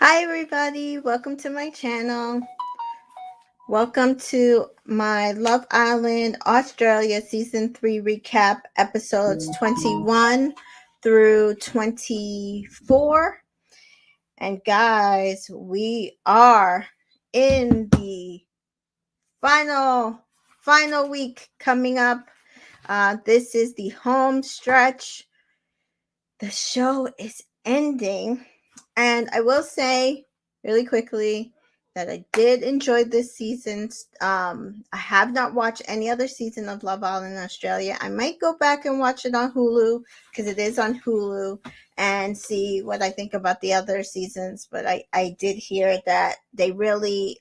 Hi everybody, welcome to my channel. Welcome to my Love Island Australia Season 3 recap, episodes 21 through 24. And guys, we are in the final week coming up. This is the home stretch. The show is ending. And I will say really quickly that I did enjoy this season. I have not watched any other season of Love Island in Australia. I might go back and watch it on Hulu because it is on Hulu and see what I think about the other seasons. But I did hear that they really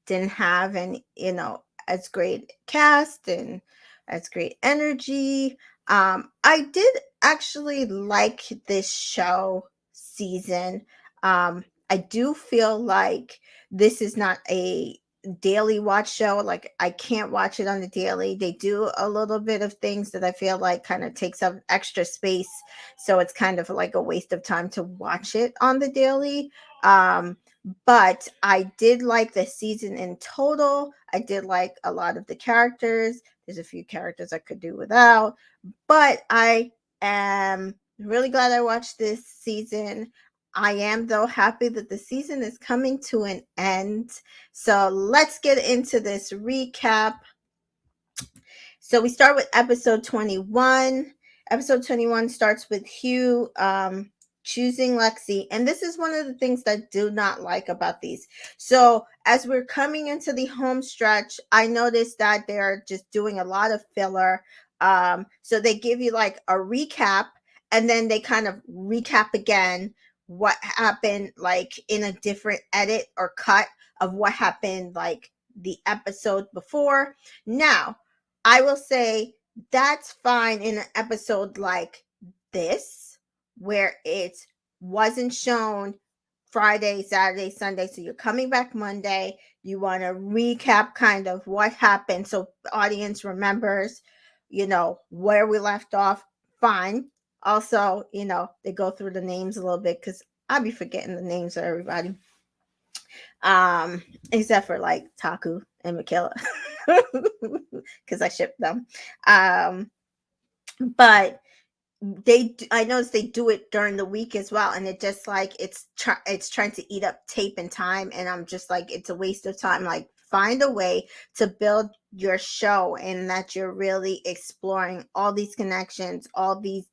didn't have any, as great cast and as great energy. I did actually like this show season. I do feel like this is not a daily watch show. Like I can't watch it on the daily. They do a little bit of things that I feel like kind of takes up extra space. So it's kind of like a waste of time to watch it on the daily. But I did like the season in total. I did like a lot of the characters. There's a few characters I could do without, but I am really glad I watched this season. I am, though, happy that the season is coming to an end. So let's get into this recap. So we start with episode 21. Episode 21 starts with Hugh choosing Lexi. And this is one of the things that I do not like about these. So as we're coming into the home stretch, I noticed that they're just doing a lot of filler. So they give you like a recap and then they kind of recap again what happened like in a different edit or cut of what happened like the episode before. Now, I will say that's fine in an episode like this, where it wasn't shown Friday, Saturday, Sunday. So you're coming back Monday. You want to recap kind of what happened so the audience remembers, where we left off. Fine. Also, they go through the names a little bit because I'll be forgetting the names of everybody. Except for like Taku and Michaela. Because I shipped them. But I noticed they do it during the week as well, and it just like it's trying to eat up tape and time, and I'm just like, it's a waste of time. Like, find a way to build your show and that you're really exploring all these connections, all these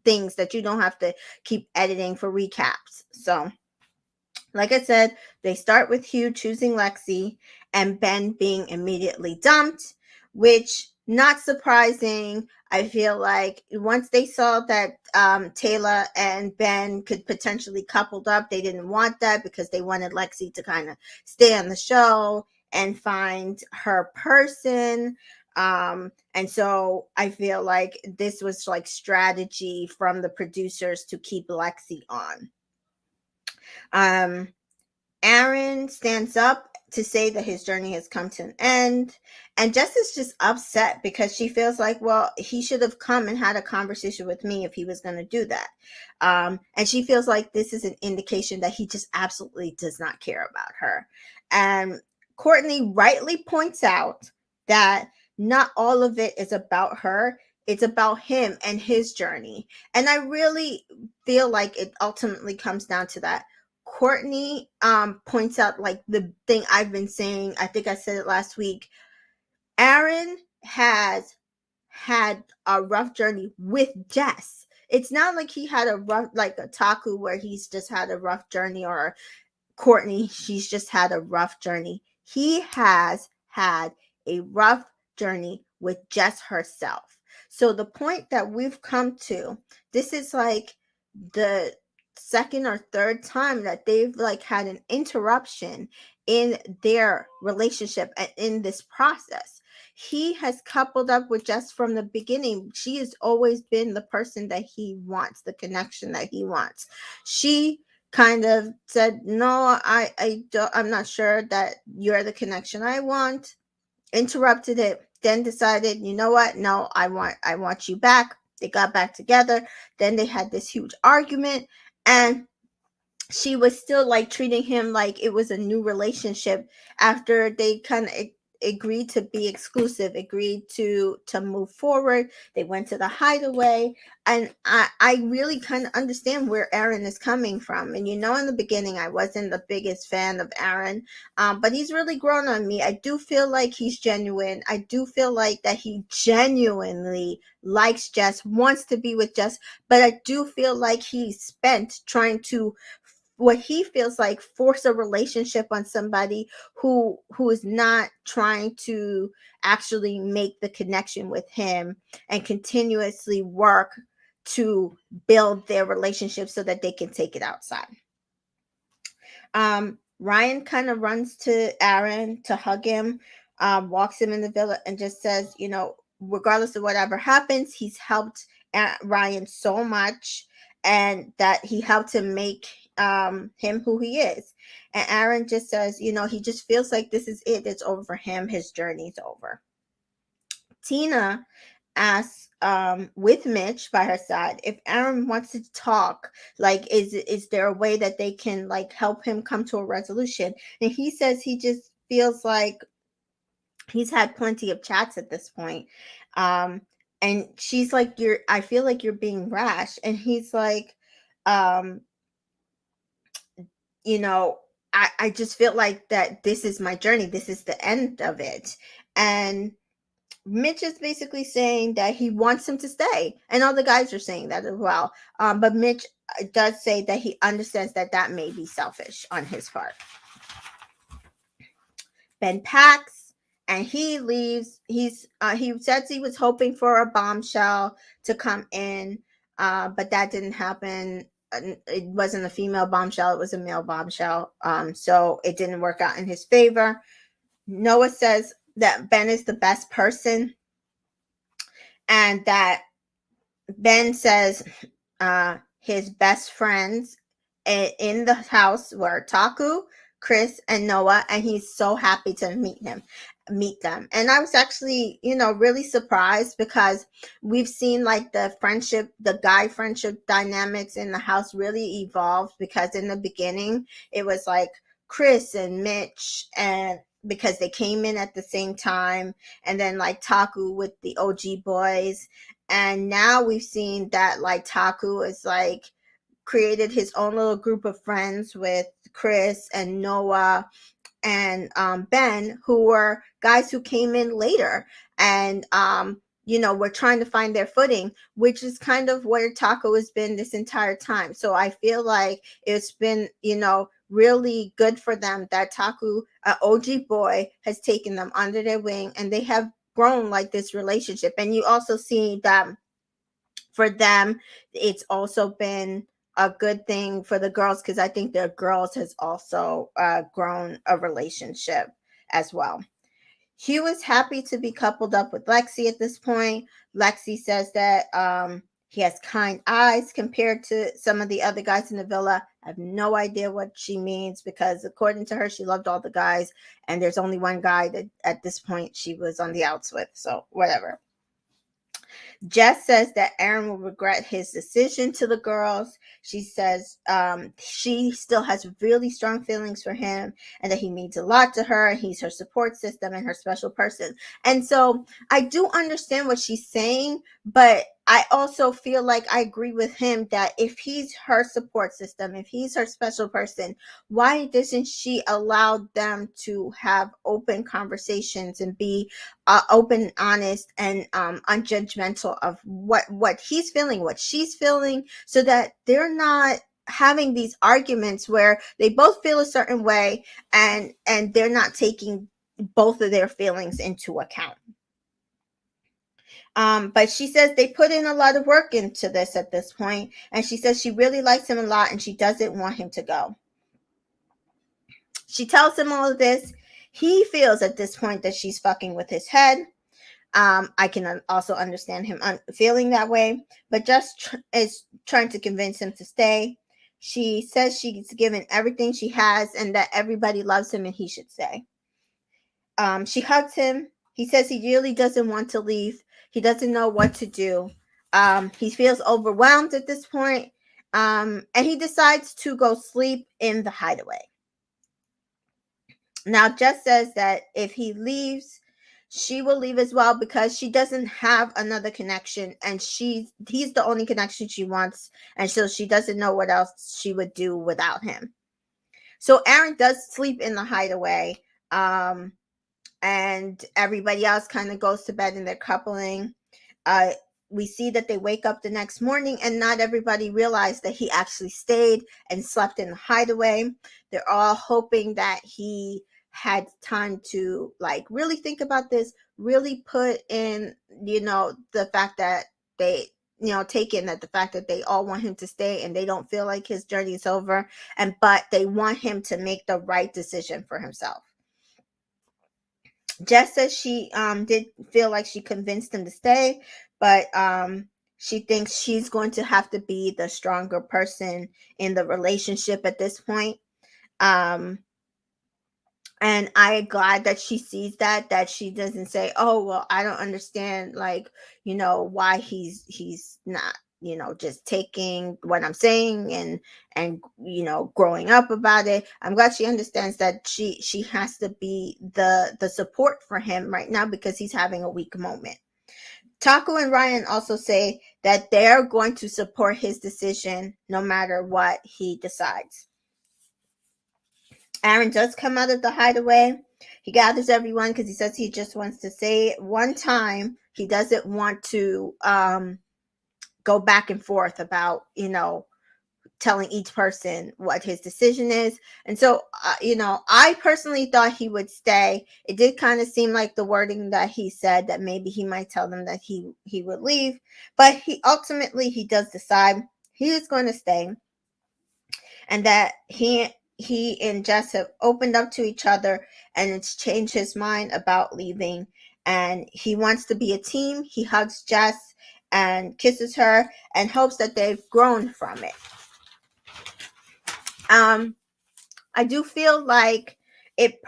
things that you don't have to keep editing for recaps. So like I said, they start with Hugh choosing Lexi and Ben being immediately dumped, which not surprising. I feel like once they saw that Taylor and Ben could potentially coupled up, they didn't want that because they wanted Lexi to kind of stay on the show and find her person. And so I feel like this was like strategy from the producers to keep Lexi on. Aaron stands up to say that his journey has come to an end. And Jess is just upset because she feels like, well, he should have come and had a conversation with me if he was going to do that. And she feels like this is an indication that he just absolutely does not care about her. And Courtney rightly points out that not all of it is about her. It's about him and his journey. And I really feel like it ultimately comes down to that. Courtney points out like the thing I've been saying. I think I said it last week. Aaron has had a rough journey with Jess. It's not like he had a rough, like a Taku where he's just had a rough journey, or Courtney, she's just had a rough journey. He has had a rough journey with Jess herself. So the point that we've come to, this is like the second or third time that they've like had an interruption in their relationship and in this process. He has coupled up with Jess from the beginning. She has always been the person that he wants, the connection that he wants. She kind of said, no, I'm not sure that you're the connection I want. Interrupted it, then decided, you know what? No, I want you back. They got back together. Then they had this huge argument, and she was still like treating him like it was a new relationship after they kind of agreed to be exclusive, agreed to move forward. They went to the hideaway, and I really kind of understand where Aaron is coming from. And in the beginning I wasn't the biggest fan of Aaron, but he's really grown on me. I do feel like he's genuine. I do feel like that he genuinely likes Jess, wants to be with Jess, but I do feel like he's spent trying to, what he feels like, force a relationship on somebody who is not trying to actually make the connection with him and continuously work to build their relationship so that they can take it outside. Ryan kind of runs to Aaron to hug him, walks him in the villa, and just says, regardless of whatever happens, he's helped Ryan so much, and that he helped him make him who he is. And Aaron just says, he just feels like this is it. It's over for him. His journey's over. Tina asks, with Mitch by her side, if Aaron wants to talk, like, is there a way that they can like help him come to a resolution? And he says he just feels like he's had plenty of chats at this point. And she's like, I feel like you're being rash. And he's like, I just feel like that this is my journey. This is the end of it. And Mitch is basically saying that he wants him to stay, and all the guys are saying that as well. But Mitch does say that he understands that that may be selfish on his part. Ben packs and he leaves. He says he was hoping for a bombshell to come in, but that didn't happen. It wasn't a female bombshell; it was a male bombshell. So it didn't work out in his favor. Noah says that Ben is the best person, and that Ben says his best friends in the house were Taku, Chris, and Noah, and he's so happy to meet them. And I was actually, really surprised, because we've seen like the guy friendship dynamics in the house really evolve, because in the beginning it was like Chris and Mitch, and because they came in at the same time, and then like Taku with the OG boys. And now we've seen that like Taku is like created his own little group of friends with Chris and Noah and Ben, who were guys who came in later, and we're trying to find their footing, which is kind of where Taco has been this entire time. So I feel like it's been, really good for them that Taku, OG boy, has taken them under their wing, and they have grown like this relationship. And you also see that for them, it's also been a good thing for the girls, because I think the girls has also grown a relationship as well. Hugh is happy to be coupled up with Lexi at this point. Lexi says that he has kind eyes compared to some of the other guys in the villa. I have no idea what she means, because according to her, she loved all the guys, and there's only one guy that at this point she was on the outs with. So whatever. Jess says that Aaron will regret his decision to the girls. She says she still has really strong feelings for him, and that he means a lot to her. He's her support system and her special person. And so I do understand what she's saying, but I also feel like I agree with him that if he's her support system, if he's her special person, why doesn't she allow them to have open conversations and be open, honest, and unjudgmental of what he's feeling, what she's feeling, so that they're not having these arguments where they both feel a certain way, and they're not taking both of their feelings into account. But she says they put in a lot of work into this at this point, and she says she really likes him a lot, and she doesn't want him to go. She tells him all of this. He feels at this point that she's fucking with his head. I can also understand him feeling that way, but just is trying to convince him to stay. She says she's given everything she has, and that everybody loves him and he should stay. She hugs him. He says he really doesn't want to leave. He doesn't know what to do. He feels overwhelmed at this point, And he decides to go sleep in the hideaway. Now, Jess says that if he leaves, she will leave as well because she doesn't have another connection, and he's the only connection she wants, and so she doesn't know what else she would do without him. So Aaron does sleep in the hideaway, and everybody else kind of goes to bed and they're coupling. We see that they wake up the next morning and not everybody realized that he actually stayed and slept in the hideaway. They're all hoping that he had time to like really think about this, really put in, the fact that they, take in that the fact that they all want him to stay and they don't feel like his journey is over, but they want him to make the right decision for himself. Jess says she did feel like she convinced him to stay, but she thinks she's going to have to be the stronger person in the relationship at this point. And I'm glad that she sees that she doesn't say, oh, well, I don't understand, like, why he's not, just taking what I'm saying and growing up about it. I'm glad she understands that she has to be the support for him right now because he's having a weak moment. Taku and Ryan also say that they're going to support his decision no matter what he decides. Aaron does come out of the hideaway. He gathers everyone because he says he just wants to say it one time. He doesn't want to go back and forth about, telling each person what his decision is. And so, I personally thought he would stay. It did kind of seem like the wording that he said that maybe he might tell them that he would leave. But he does decide he is going to stay. And that he and Jess have opened up to each other and it's changed his mind about leaving. And he wants to be a team. He hugs Jess and kisses her and hopes that they've grown from it. I do feel like it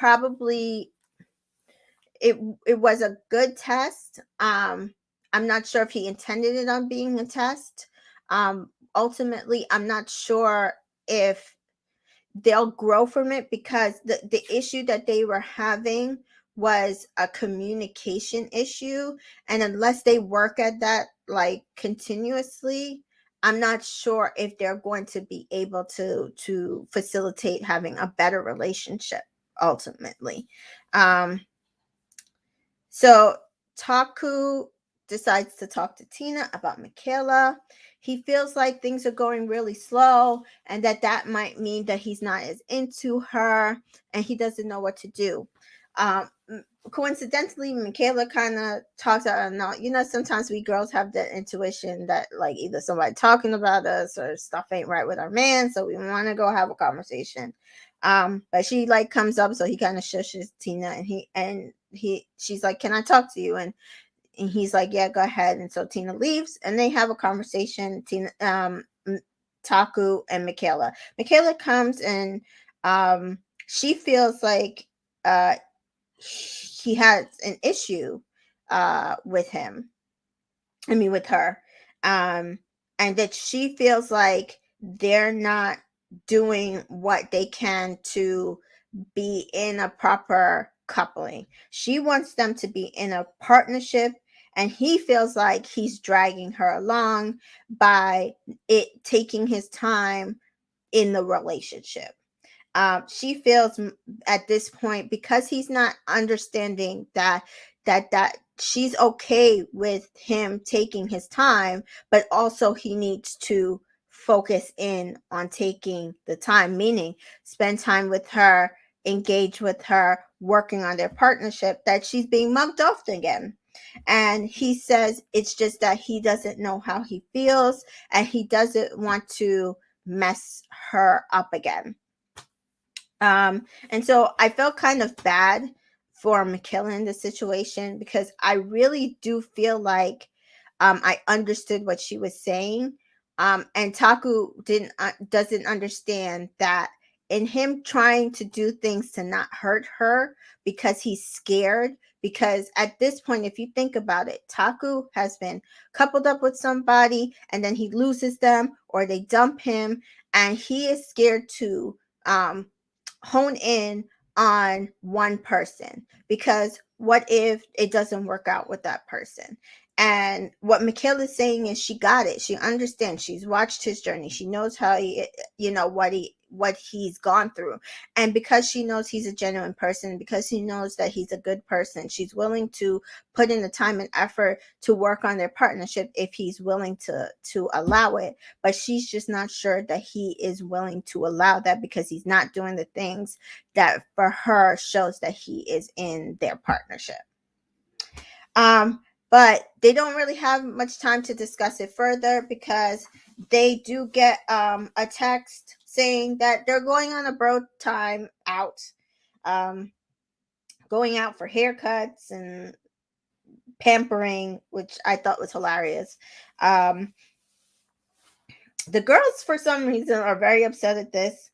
was a good test. I'm not sure if he intended it on being a test. Ultimately, I'm not sure if they'll grow from it because the issue that they were having was a communication issue, and unless they work at that like continuously, I'm not sure if they're going to be able to facilitate having a better relationship ultimately. So Taku decides to talk to Tina about Michaela. He feels like things are going really slow and that might mean that he's not as into her and he doesn't know what to do. Coincidentally, Michaela kind of talks out now, sometimes we girls have that intuition that like either somebody talking about us or stuff ain't right with our man, so we want to go have a conversation. But she like comes up, so he kind of shushes Tina and she's like, can I talk to you? And he's like, yeah, go ahead. And so Tina leaves and they have a conversation. Taku and Michaela comes and she feels like he has an issue with her, and that she feels like they're not doing what they can to be in a proper coupling. She wants them to be in a partnership, and he feels like he's dragging her along by it taking his time in the relationship. She feels at this point, because he's not understanding that she's okay with him taking his time, but also he needs to focus in on taking the time, meaning spend time with her, engage with her, working on their partnership, that she's being mugged off again. And he says it's just that he doesn't know how he feels and he doesn't want to mess her up again. And so I felt kind of bad for Michaela in the situation because I really do feel like I understood what she was saying. And Taku doesn't understand that in him trying to do things to not hurt her because he's scared, because at this point, if you think about it, Taku has been coupled up with somebody and then he loses them or they dump him, and he is scared to hone in on one person, because what if it doesn't work out with that person? And what Mikhail is saying is she got it. She understands. She's watched his journey. She knows how he, what he's gone through. And because she knows he's a genuine person, because she knows that he's a good person, she's willing to put in the time and effort to work on their partnership if he's willing to allow it. But she's just not sure that he is willing to allow that, because he's not doing the things that for her shows that he is in their partnership. But they don't really have much time to discuss it further, because they do get a text saying that they're going on a bro time out, going out for haircuts and pampering, which I thought was hilarious. The girls, for some reason, are very upset at this.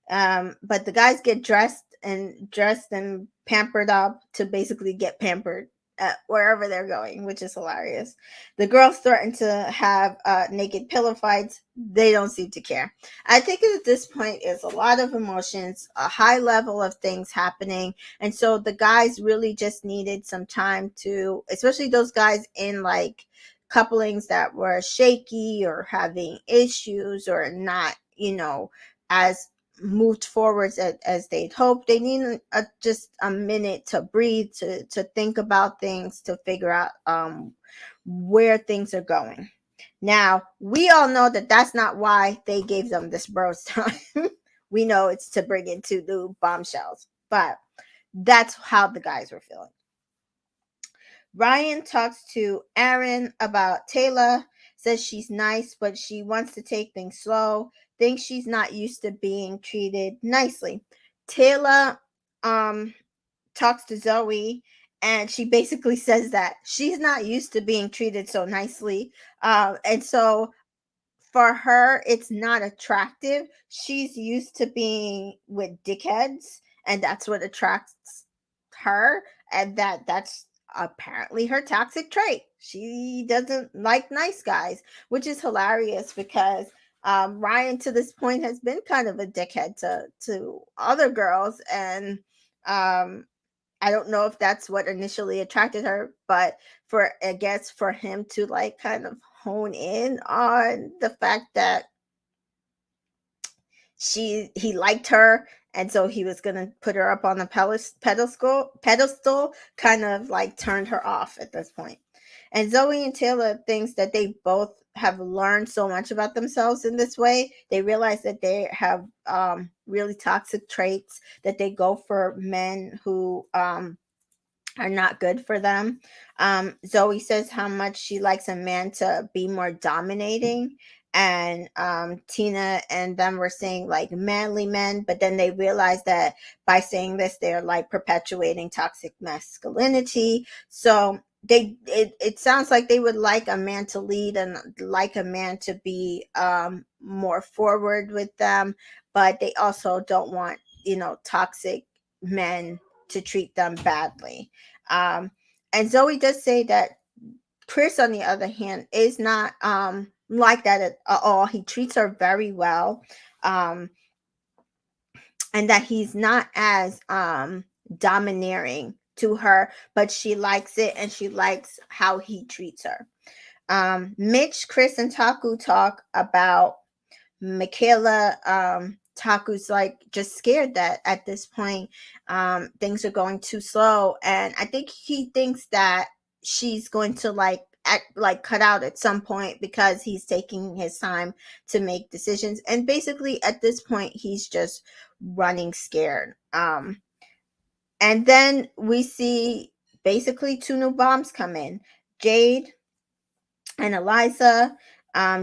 But the guys get dressed and pampered up to basically get pampered at wherever they're going, which is hilarious. The girls threaten to have naked pillow fights. They don't seem to care. I think at this point is a lot of emotions, a high level of things happening, and so the guys really just needed some time to, especially those guys in like couplings that were shaky or having issues or not, as moved forwards as they'd hoped. They need just a minute to breathe, to think about things, to figure out where things are going. Now, we all know that that's not why they gave them this bros time. We know it's to bring in 2 new bombshells, but that's how the guys were feeling. Ryan talks to Aaron about Taylor, says she's nice, but she wants to take things slow, thinks she's not used to being treated nicely. Taylor talks to Zoe, and she basically says that she's not used to being treated so nicely. And so for her, it's not attractive. She's used to being with dickheads, and that's what attracts her, and that's apparently her toxic trait. She doesn't like nice guys, which is hilarious, because Ryan to this point has been kind of a dickhead to other girls, and I don't know if that's what initially attracted her, but I guess for him to like kind of hone in on the fact that he liked her, and so he was gonna put her up on the pedestal, kind of like turned her off at this point. And Zoe and Taylor thinks that they both have learned so much about themselves in this way. They realize that they have really toxic traits, that they go for men who are not good for them. Zoe says how much she likes a man to be more dominating, and Tina and them were saying like manly men, but then they realized that by saying this, they're like perpetuating toxic masculinity. So it sounds like they would like a man to lead and like a man to be more forward with them, but they also don't want toxic men to treat them badly. And Zoe does say that Chris, on the other hand, is not like that at all. He treats her very well, um, and that he's not as domineering to her, but she likes it, and she likes how he treats her. Mitch, Chris, and Taku talk about Michaela. Taku's like just scared that at this point things are going too slow, and I think he thinks that she's going to cut out at some point, because he's taking his time to make decisions, and basically at this point he's just running scared. And then we see basically 2 new bombs come in, Jade and Eliza.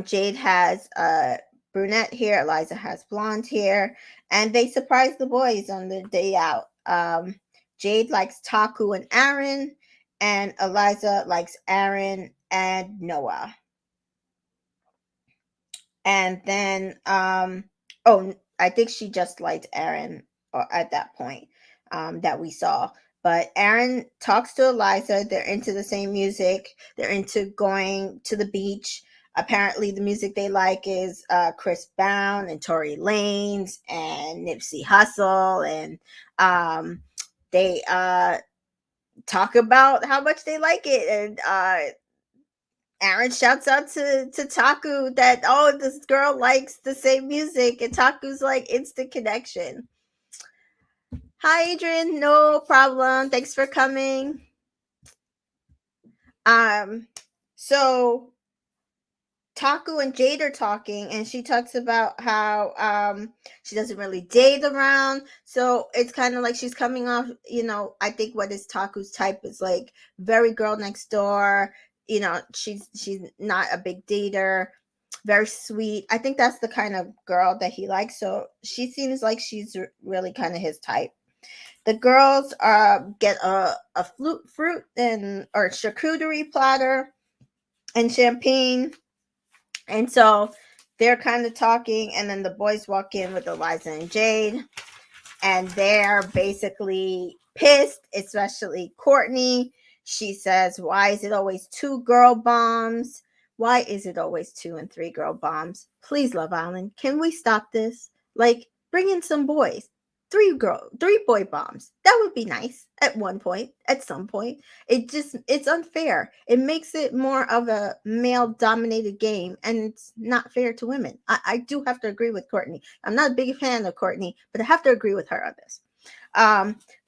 Jade has brunette hair, Eliza has blonde hair, and they surprise the boys on the day out. Jade likes Taku and Aaron, and Eliza likes Aaron and Noah. And then I think she just liked Aaron at that point, that we saw. But Aaron talks to Eliza. They're into the same music. They're into going to the beach. Apparently, the music they like is Chris Brown and Tory Lanez and Nipsey Hussle. And they talk about how much they like it. And Aaron shouts out to Taku that, oh, this girl likes the same music. And Taku's like, instant connection. Hi, Adrian. No problem. Thanks for coming. Um, so Taku and Jade are talking, and she talks about how she doesn't really date around. So it's kind of like she's coming off, I think what is Taku's type is like very girl next door. She's not a big dater, very sweet. I think that's the kind of girl that he likes. So she seems like she's really kind of his type. The girls get a fruit and or charcuterie platter and champagne, and so they're kind of talking, and then the boys walk in with Eliza and Jade, and they're basically pissed, especially Courtney. She says, "Why is it always 2 girl bombs? Why is it always 2 and 3 girl bombs? Please, Love Island, can we stop this? Like, bring in some boys. 3 boy bombs. That would be nice at one point, at some point. It's unfair. It makes it more of a male dominated game, and it's not fair to women. I do have to agree with Courtney. I'm not a big fan of Courtney, but I have to agree with her on this.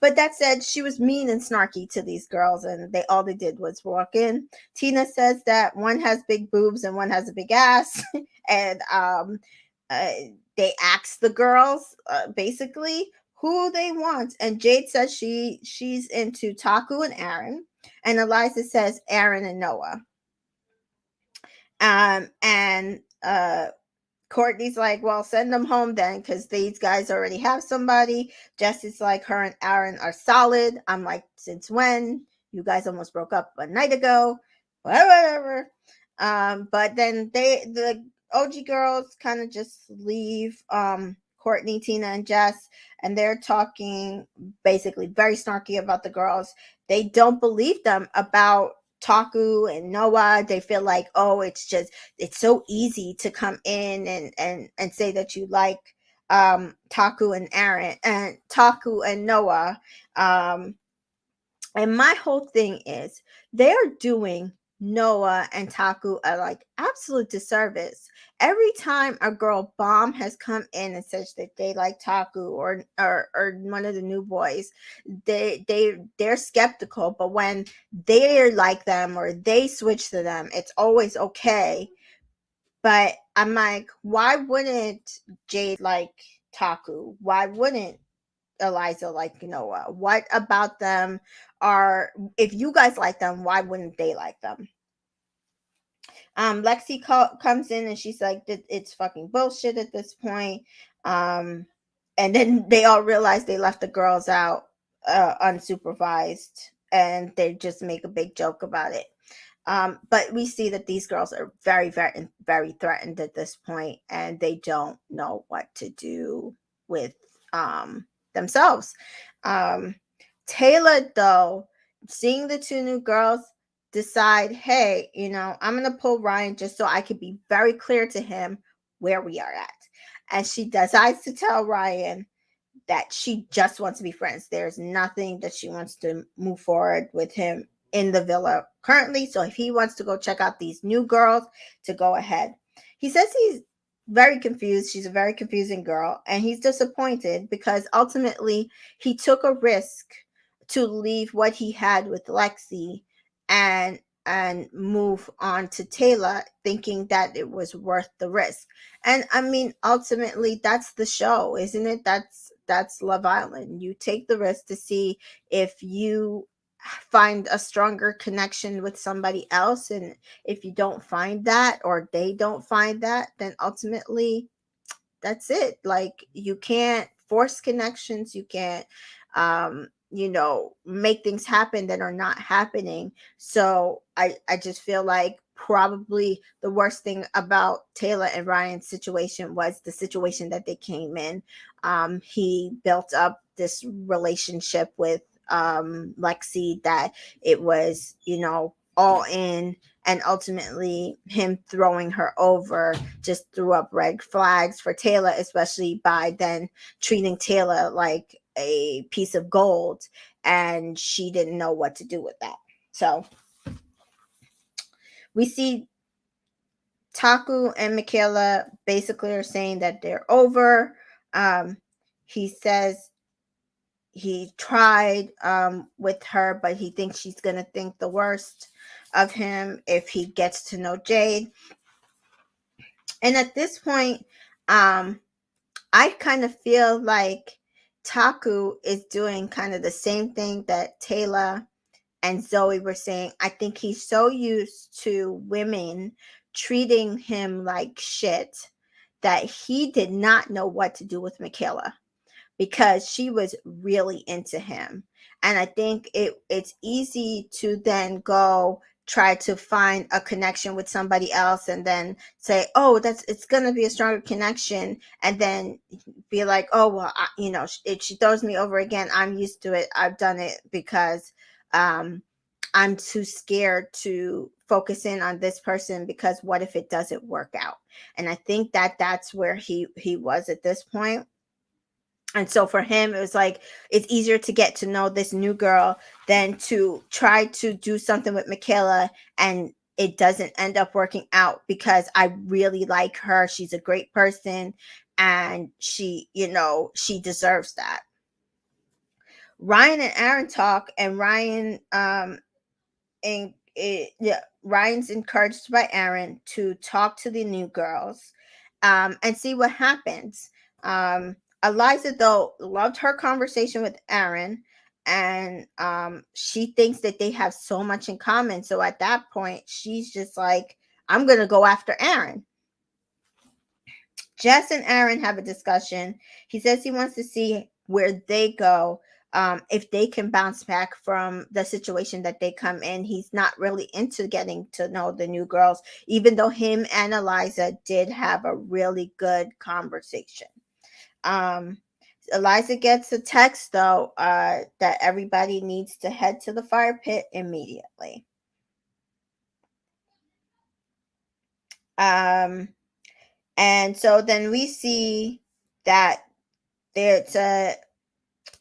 But that said, she was mean and snarky to these girls, and all they did was walk in. Tina says that one has big boobs and one has a big ass, and uh, they ask the girls basically who they want, and Jade says she's into Taku and Aaron, and Eliza says Aaron and Noah. And Courtney's like, well, send them home then, because these guys already have somebody. Jesse's like, her and Aaron are solid. I'm like, since when? You guys almost broke up a night ago. Whatever. But then the OG girls kind of just leave Courtney, Tina, and Jess, and they're talking basically very snarky about the girls. They don't believe them about Taku and Noah. They feel like, oh, it's so easy to come in and say that you like Taku and Aaron and Taku and Noah. And my whole thing is they're doing Noah and Taku a like absolute disservice. Every time a girl bomb has come in and says that they like Taku or one of the new boys, they're skeptical. But when they like them or they switch to them, it's always okay. But I'm like, why wouldn't Jade like Taku? Why wouldn't Eliza like Noah? What about them if you guys like them, why wouldn't they like them? Lexi comes in and she's like, it's fucking bullshit at this point. And then they all realize they left the girls out unsupervised, and they just make a big joke about it. But we see that these girls are very, very, very threatened at this point, and they don't know what to do with themselves. Taylor, though, seeing the 2 new girls, decide, hey, I'm going to pull Ryan just so I could be very clear to him where we are at. And she decides to tell Ryan that she just wants to be friends. There's nothing that she wants to move forward with him in the villa currently. So if he wants to go check out these new girls, to go ahead. He says he's very confused. She's a very confusing girl, and he's disappointed because ultimately he took a risk to leave what he had with Lexi and move on to Taylor, thinking that it was worth the risk. And I mean, ultimately that's the show, isn't it? That's Love Island. You take the risk to see if you find a stronger connection with somebody else, and if you don't find that, or they don't find that, then ultimately that's it. Like, you can't force connections. You can't make things happen that are not happening. So I just feel like probably the worst thing about Taylor and Ryan's situation was the situation that they came in. He built up this relationship with Lexi that it was, all in, and ultimately him throwing her over just threw up red flags for Taylor, especially by then treating Taylor like a piece of gold, and she didn't know what to do with that. So we see Taku and Michaela basically are saying that they're over. He says he tried with her, but he thinks she's going to think the worst of him if he gets to know Jade. And at this point, I kind of feel like Taku is doing kind of the same thing that Taylor and Zoe were saying. I think he's so used to women treating him like shit that he did not know what to do with Michaela, because she was really into him. And I think it's easy to then go try to find a connection with somebody else and then say, oh, it's going to be a stronger connection, and then be like, oh, well, she throws me over again, I'm used to it, I've done it, because I'm too scared to focus in on this person, because what if it doesn't work out? And I think that's where he was at this point. And so for him, it was like, it's easier to get to know this new girl than to try to do something with Michaela and it doesn't end up working out, because I really like her. She's a great person, and she deserves that. Ryan and Aaron talk, and Ryan's encouraged by Aaron to talk to the new girls, and see what happens. Eliza, though, loved her conversation with Aaron, and she thinks that they have so much in common. So at that point, she's just like, I'm going to go after Aaron. Jess and Aaron have a discussion. He says he wants to see where they go, if they can bounce back from the situation that they come in. He's not really into getting to know the new girls, even though him and Eliza did have a really good conversation. Eliza gets a text, though, that everybody needs to head to the fire pit immediately. And so then we see that there's a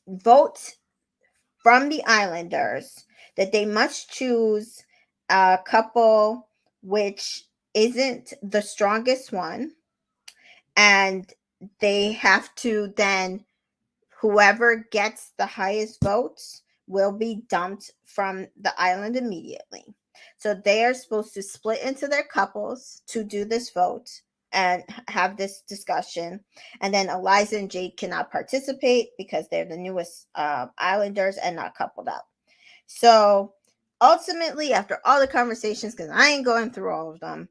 vote from the Islanders that they must choose a couple which isn't the strongest one, and they have to then, whoever gets the highest votes will be dumped from the island immediately. So they are supposed to split into their couples to do this vote and have this discussion. And then Eliza and Jade cannot participate because they're the newest Islanders and not coupled up. So ultimately, after all the conversations, because I ain't going through all of them,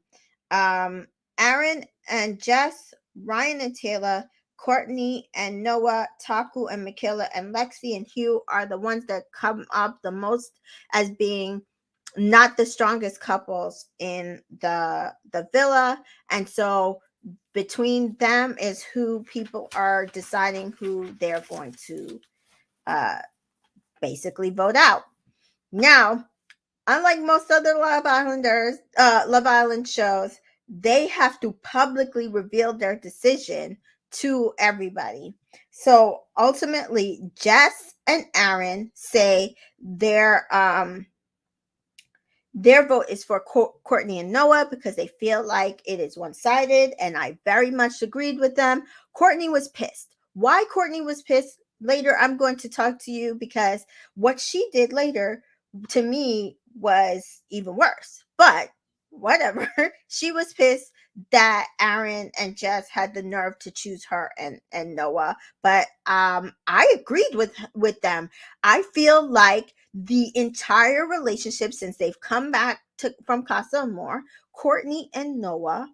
Aaron and Jess, Ryan and Taylor, Courtney and Noah, Taku and Michaela, and Lexi and Hugh are the ones that come up the most as being not the strongest couples in the villa. And so between them is who people are deciding who they're going to basically vote out. Now, unlike most other Love Island shows, they have to publicly reveal their decision to everybody. So ultimately, Jess and Aaron say their vote is for Courtney and Noah because they feel like it is one-sided, and I very much agreed with them. Courtney was pissed. Why Courtney was pissed later, I'm going to talk to you, because what she did later to me was even worse. But whatever. She was pissed that Aaron and Jess had the nerve to choose her and Noah. But I agreed with them. I feel like the entire relationship since they've come back from Casa Amor, Courtney and Noah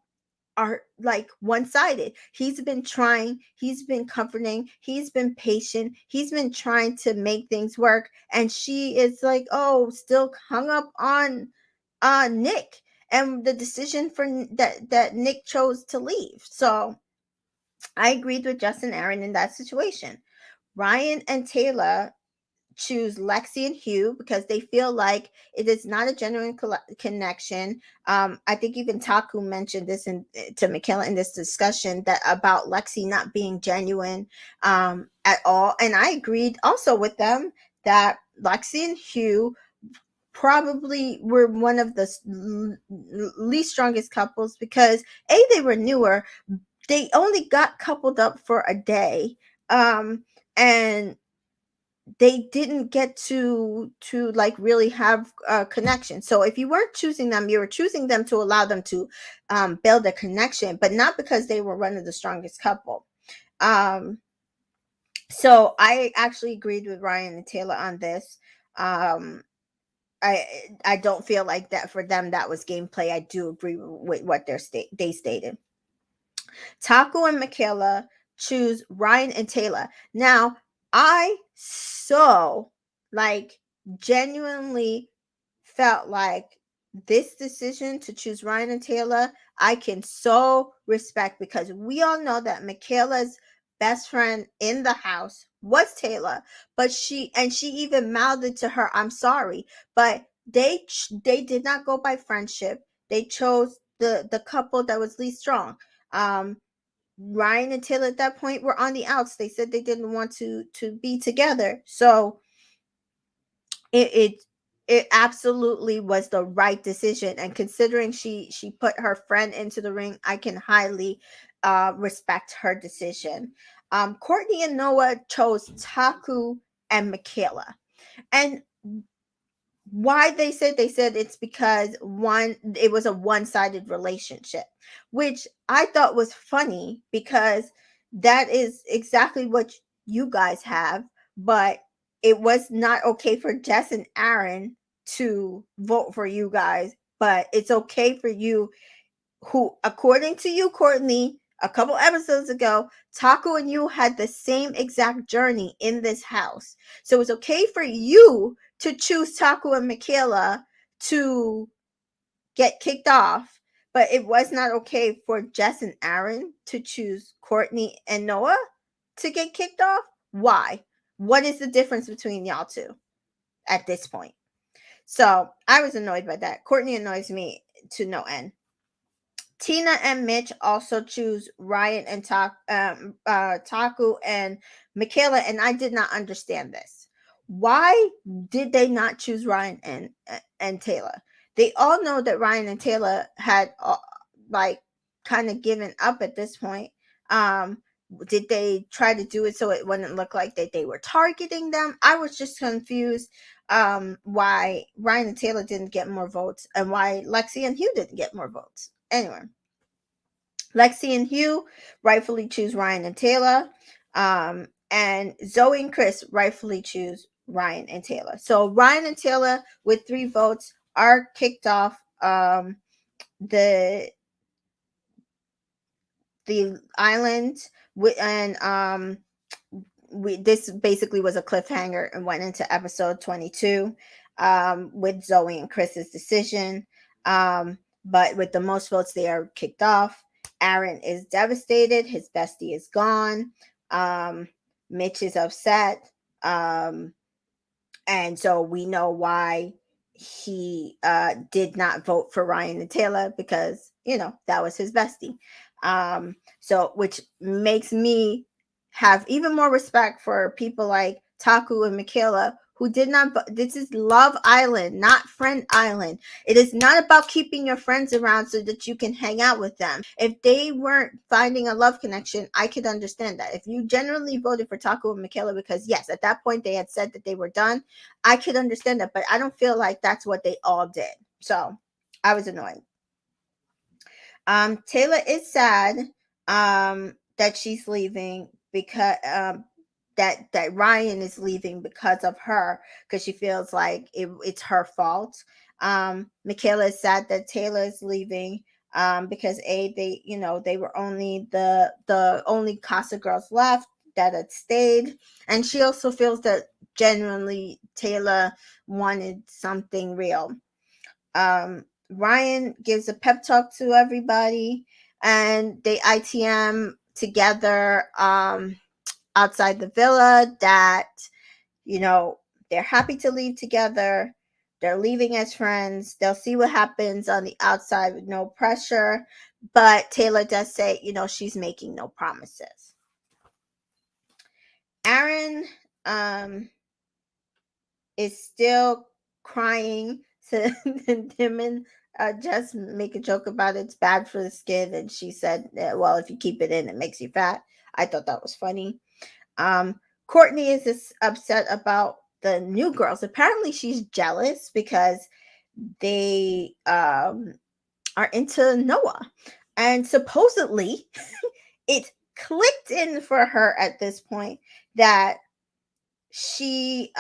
are like one-sided. He's been trying, he's been comforting, he's been patient, he's been trying to make things work, and she is like, oh, still hung up on Nick and the decision for that Nick chose to leave. So I agreed with Justin Aaron in that situation. Ryan and Taylor choose Lexi and Hugh because they feel like it is not a genuine connection. I think even Taku mentioned this to Michaela in this discussion that about Lexi not being genuine at all. And I agreed also with them that Lexi and Hugh probably were one of the least strongest couples because they were newer. They only got coupled up for a day. And they didn't get to like really have a connection. So if you weren't choosing them, you were choosing them to allow them to build a connection, but not because they were one of the strongest couple. So I actually agreed with Ryan and Taylor on this. I don't feel like that for them that was gameplay. I do agree with what they stated. Taku and Michaela choose Ryan and Taylor. Now, I so like genuinely felt like this decision to choose Ryan and Taylor, I can so respect because we all know that Michaela's best friend in the house was Taylor, but she even mouthed to her, "I'm sorry," but they did not go by friendship. They chose the couple that was least strong. Ryan and Taylor at that point were on the outs. They said they didn't want to be together. So it absolutely was the right decision. And considering she put her friend into the ring, I can highly respect her decision. Courtney and Noah chose Taku and Michaela. And why they said it's because it was a one-sided relationship, which I thought was funny because that is exactly what you guys have, but it was not okay for Jess and Aaron to vote for you guys, but it's okay for you, who according to you, Courtney, a couple episodes ago, Taku and you had the same exact journey in this house. So it's okay for you to choose Taku and Michaela to get kicked off, but it was not okay for Jess and Aaron to choose Courtney and Noah to get kicked off. Why? What is the difference between y'all two at this point? So I was annoyed by that. Courtney annoys me to no end. Tina and Mitch also choose Ryan and Taku and Michaela, and I did not understand this. Why did they not choose Ryan and Taylor? They all know that Ryan and Taylor had like kind of given up at this point. Did they try to do it so it wouldn't look like that they were targeting them? I was just confused why Ryan and Taylor didn't get more votes and why Lexi and Hugh didn't get more votes. Anyway, Lexi and Hugh rightfully choose Ryan and Taylor. And Zoe and Chris rightfully choose Ryan and Taylor. So Ryan and Taylor with 3 votes are kicked off the island and this basically was a cliffhanger and went into episode 22 with Zoe and Chris's decision. But with the most votes, they are kicked off. Aaron is devastated. His bestie is gone. Mitch is upset. And so we know why he did not vote for Ryan and Taylor because, that was his bestie. So which makes me have even more respect for people like Taku and Michaela who did not. This is Love Island, not Friend Island. It is not about keeping your friends around so that you can hang out with them. If they weren't finding a love connection, I could understand that. If you generally voted for Taku and Michaela because, yes, at that point they had said that they were done, I could understand that. But I don't feel like that's what they all did. So I was annoyed. Taylor is sad that she's leaving because that Ryan is leaving because of her, because she feels like it's her fault. Michaela is sad that Taylor is leaving because they were only the only Casa girls left that had stayed, and she also feels that genuinely Taylor wanted something real. Ryan gives a pep talk to everybody, and they ITM together outside the villa that They're happy to leave together. They're leaving as friends. They'll see what happens on the outside with no pressure. But Taylor does say, she's making no promises. Aaron is still crying. So him and Jess make a joke about it's bad for the skin, and she said, "Well, if you keep it in, it makes you fat." I thought that was funny. Courtney is upset about the new girls. Apparently, she's jealous because they are into Noah, and supposedly it clicked in for her at this point that she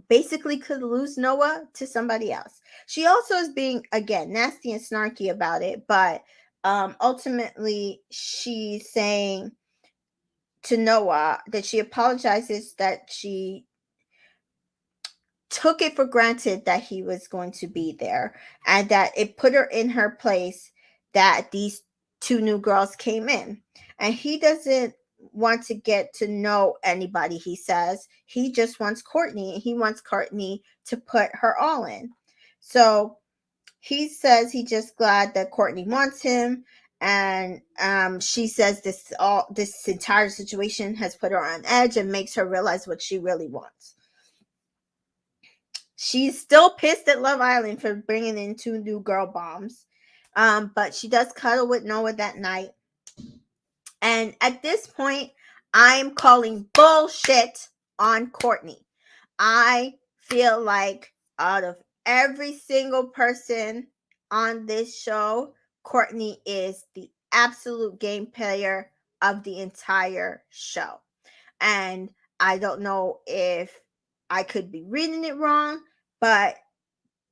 basically could lose Noah to somebody else. She also is being, again, nasty and snarky about it, but ultimately she's saying to Noah that she apologizes, that she took it for granted that he was going to be there, and that it put her in her place that these two new girls came in. And he doesn't want to get to know anybody, he says. He just wants Courtney, and he wants Courtney to put her all in. So he says he's just glad that Courtney wants him. And she says this entire situation has put her on edge and makes her realize what she really wants. She's still pissed at Love Island for bringing in 2 new girl bombs. But she does cuddle with Noah that night. And at this point, I'm calling bullshit on Courtney. I feel like out of every single person on this show, Courtney is the absolute game player of the entire show. And I don't know if I could be reading it wrong, but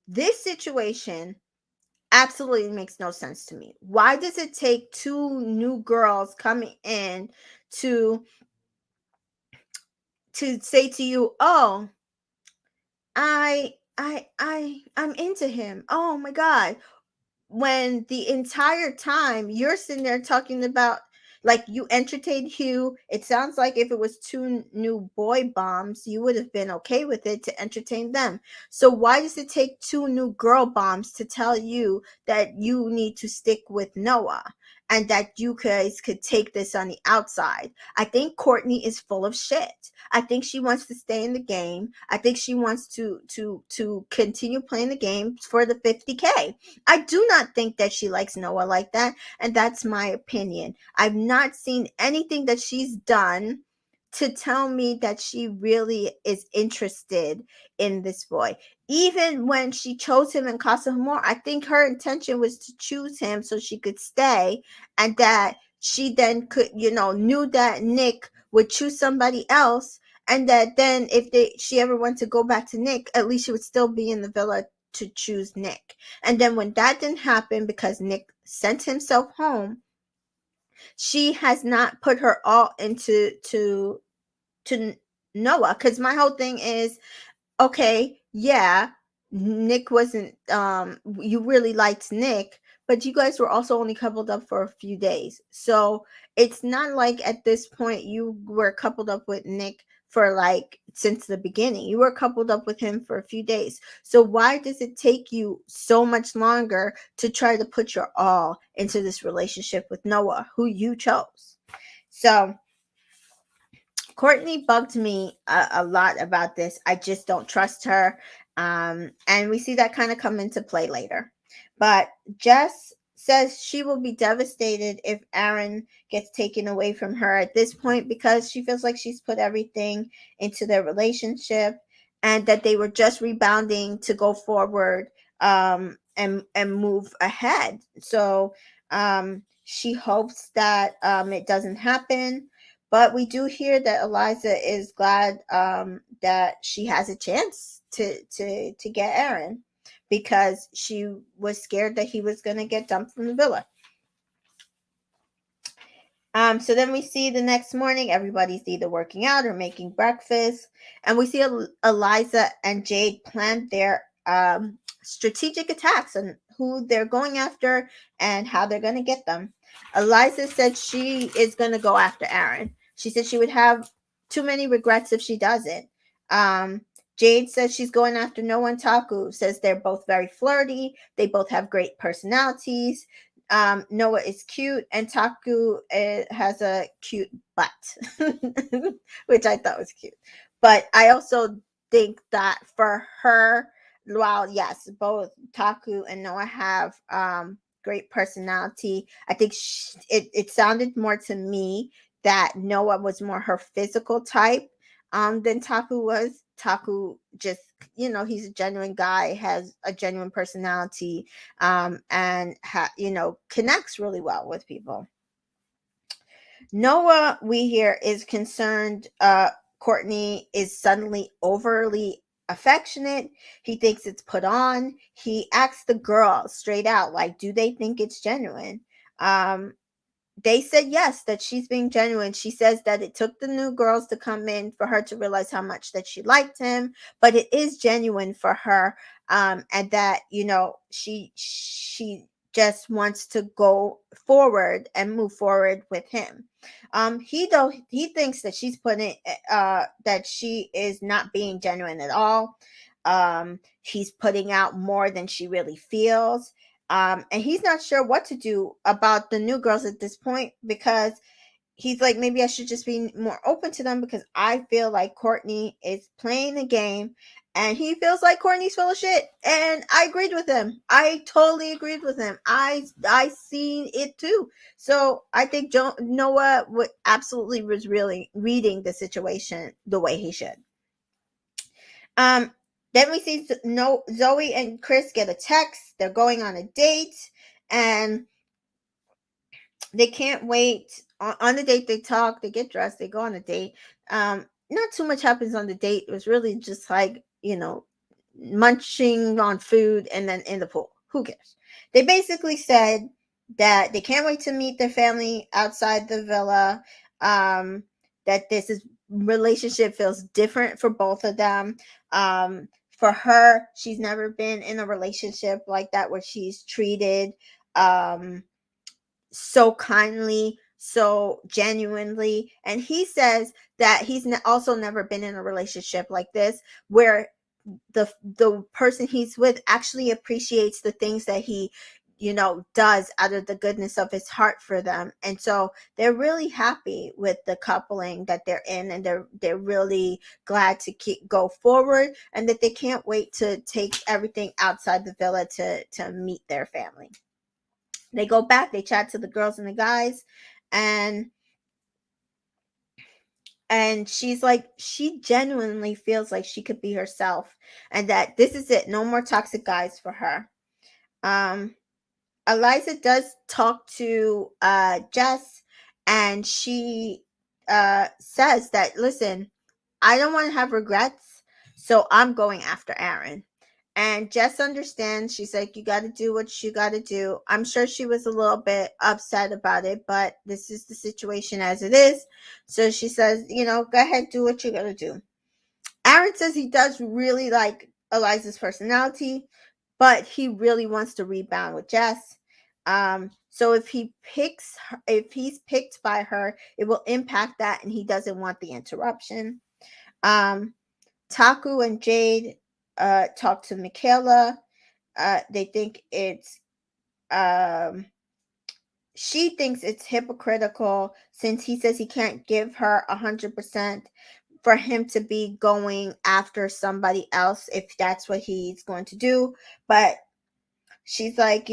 this situation absolutely makes no sense to me. Why does it take 2 new girls coming in to say to you, "Oh, I'm into him. Oh my god." When the entire time you're sitting there talking about, like, you entertained Hugh. It sounds like if it was 2 new boy bombs, you would have been okay with it to entertain them. So why does it take 2 new girl bombs to tell you that you need to stick with Noah and that you guys could take this on the outside? I think Courtney is full of shit. I think she wants to stay in the game. I think she wants to continue playing the game for the 50K. I do not think that she likes Noah like that, and that's my opinion. I've not seen anything that she's done to tell me that she really is interested in this boy. Even when she chose him in Casa Amor, I think her intention was to choose him so she could stay, and that she then could, knew that Nick would choose somebody else, and that then if she ever went to go back to Nick, at least she would still be in the villa to choose Nick. And then when that didn't happen because Nick sent himself home, she has not put her all into to Noah. Because my whole thing is, okay, yeah, Nick wasn't, you really liked Nick, but you guys were also only coupled up for a few days. So it's not like at this point you were coupled up with Nick for like since the beginning. You were coupled up with him for a few days. So why does it take you so much longer to try to put your all into this relationship with Noah, who you chose? So Courtney bugged me a lot about this. I just don't trust her. And we see that kind of come into play later. But Jess says she will be devastated if Aaron gets taken away from her at this point, because she feels like she's put everything into their relationship, and that they were just rebounding to go forward and move ahead. So she hopes that it doesn't happen. But we do hear that Eliza is glad that she has a chance to get Aaron, because she was scared that he was going to get dumped from the villa. So then we see the next morning, everybody's either working out or making breakfast. And we see Eliza and Jade plan their strategic attacks on who they're going after and how they're going to get them. Eliza said she is going to go after Aaron. She said she would have too many regrets if she doesn't. Um, Jade says she's going after Noah and Taku. Says they're both very flirty. They both have great personalities. Noah is cute, and Taku has a cute butt, which I thought was cute. But I also think that for her, while yes, both Taku and Noah have great personality, I think it sounded more to me that Noah was more her physical type than Taku was. Taku just, he's a genuine guy, has a genuine personality, and connects really well with people. Noah, we hear, is concerned Courtney is suddenly overly affectionate. He thinks it's put on. He asks the girl straight out, like, do they think it's genuine? They said yes, that she's being genuine. She says that it took the new girls to come in for her to realize how much that she liked him, but it is genuine for her, and that she just wants to go forward and move forward with him. He thinks that she's putting that she is not being genuine at all. He's putting out more than she really feels. And he's not sure what to do about the new girls at this point, because he's like, maybe I should just be more open to them, because I feel like Courtney is playing the game, and he feels like Courtney's full of shit. And I agreed with him. I totally agreed with him. I seen it too. So I think Noah absolutely was really reading the situation the way he should. Then we see Zoe and Chris get a text. They're going on a date, and they can't wait. On the date, they talk, they get dressed, they go on a date. Not too much happens on the date. It was really just like, munching on food and then in the pool. Who cares? They basically said that they can't wait to meet their family outside the villa. That this relationship feels different for both of them. For her, she's never been in a relationship like that where she's treated so kindly, so genuinely. And he says that he's also never been in a relationship like this, where the person he's with actually appreciates the things that he does out of the goodness of his heart for them. And so they're really happy with the coupling that they're in, and they're really glad to go forward, and that they can't wait to take everything outside the villa to meet their family. They go back, they chat to the girls and the guys, and she's like, she genuinely feels like she could be herself, and that this is it, no more toxic guys for her. Eliza does talk to Jess, and she says that, listen, I don't want to have regrets, so I'm going after Aaron. And Jess understands. She's like, you got to do what you got to do. I'm sure she was a little bit upset about it, but this is the situation as it is. So she says, go ahead, do what you got to do. Aaron says he does really like Eliza's personality, but he really wants to rebound with Jess. So if he's picked by her, it will impact that, and he doesn't want the interruption. Taku and Jade talk to Michaela. They think she thinks it's hypocritical, since he says he can't give her 100%, for him to be going after somebody else if that's what he's going to do. But she's like,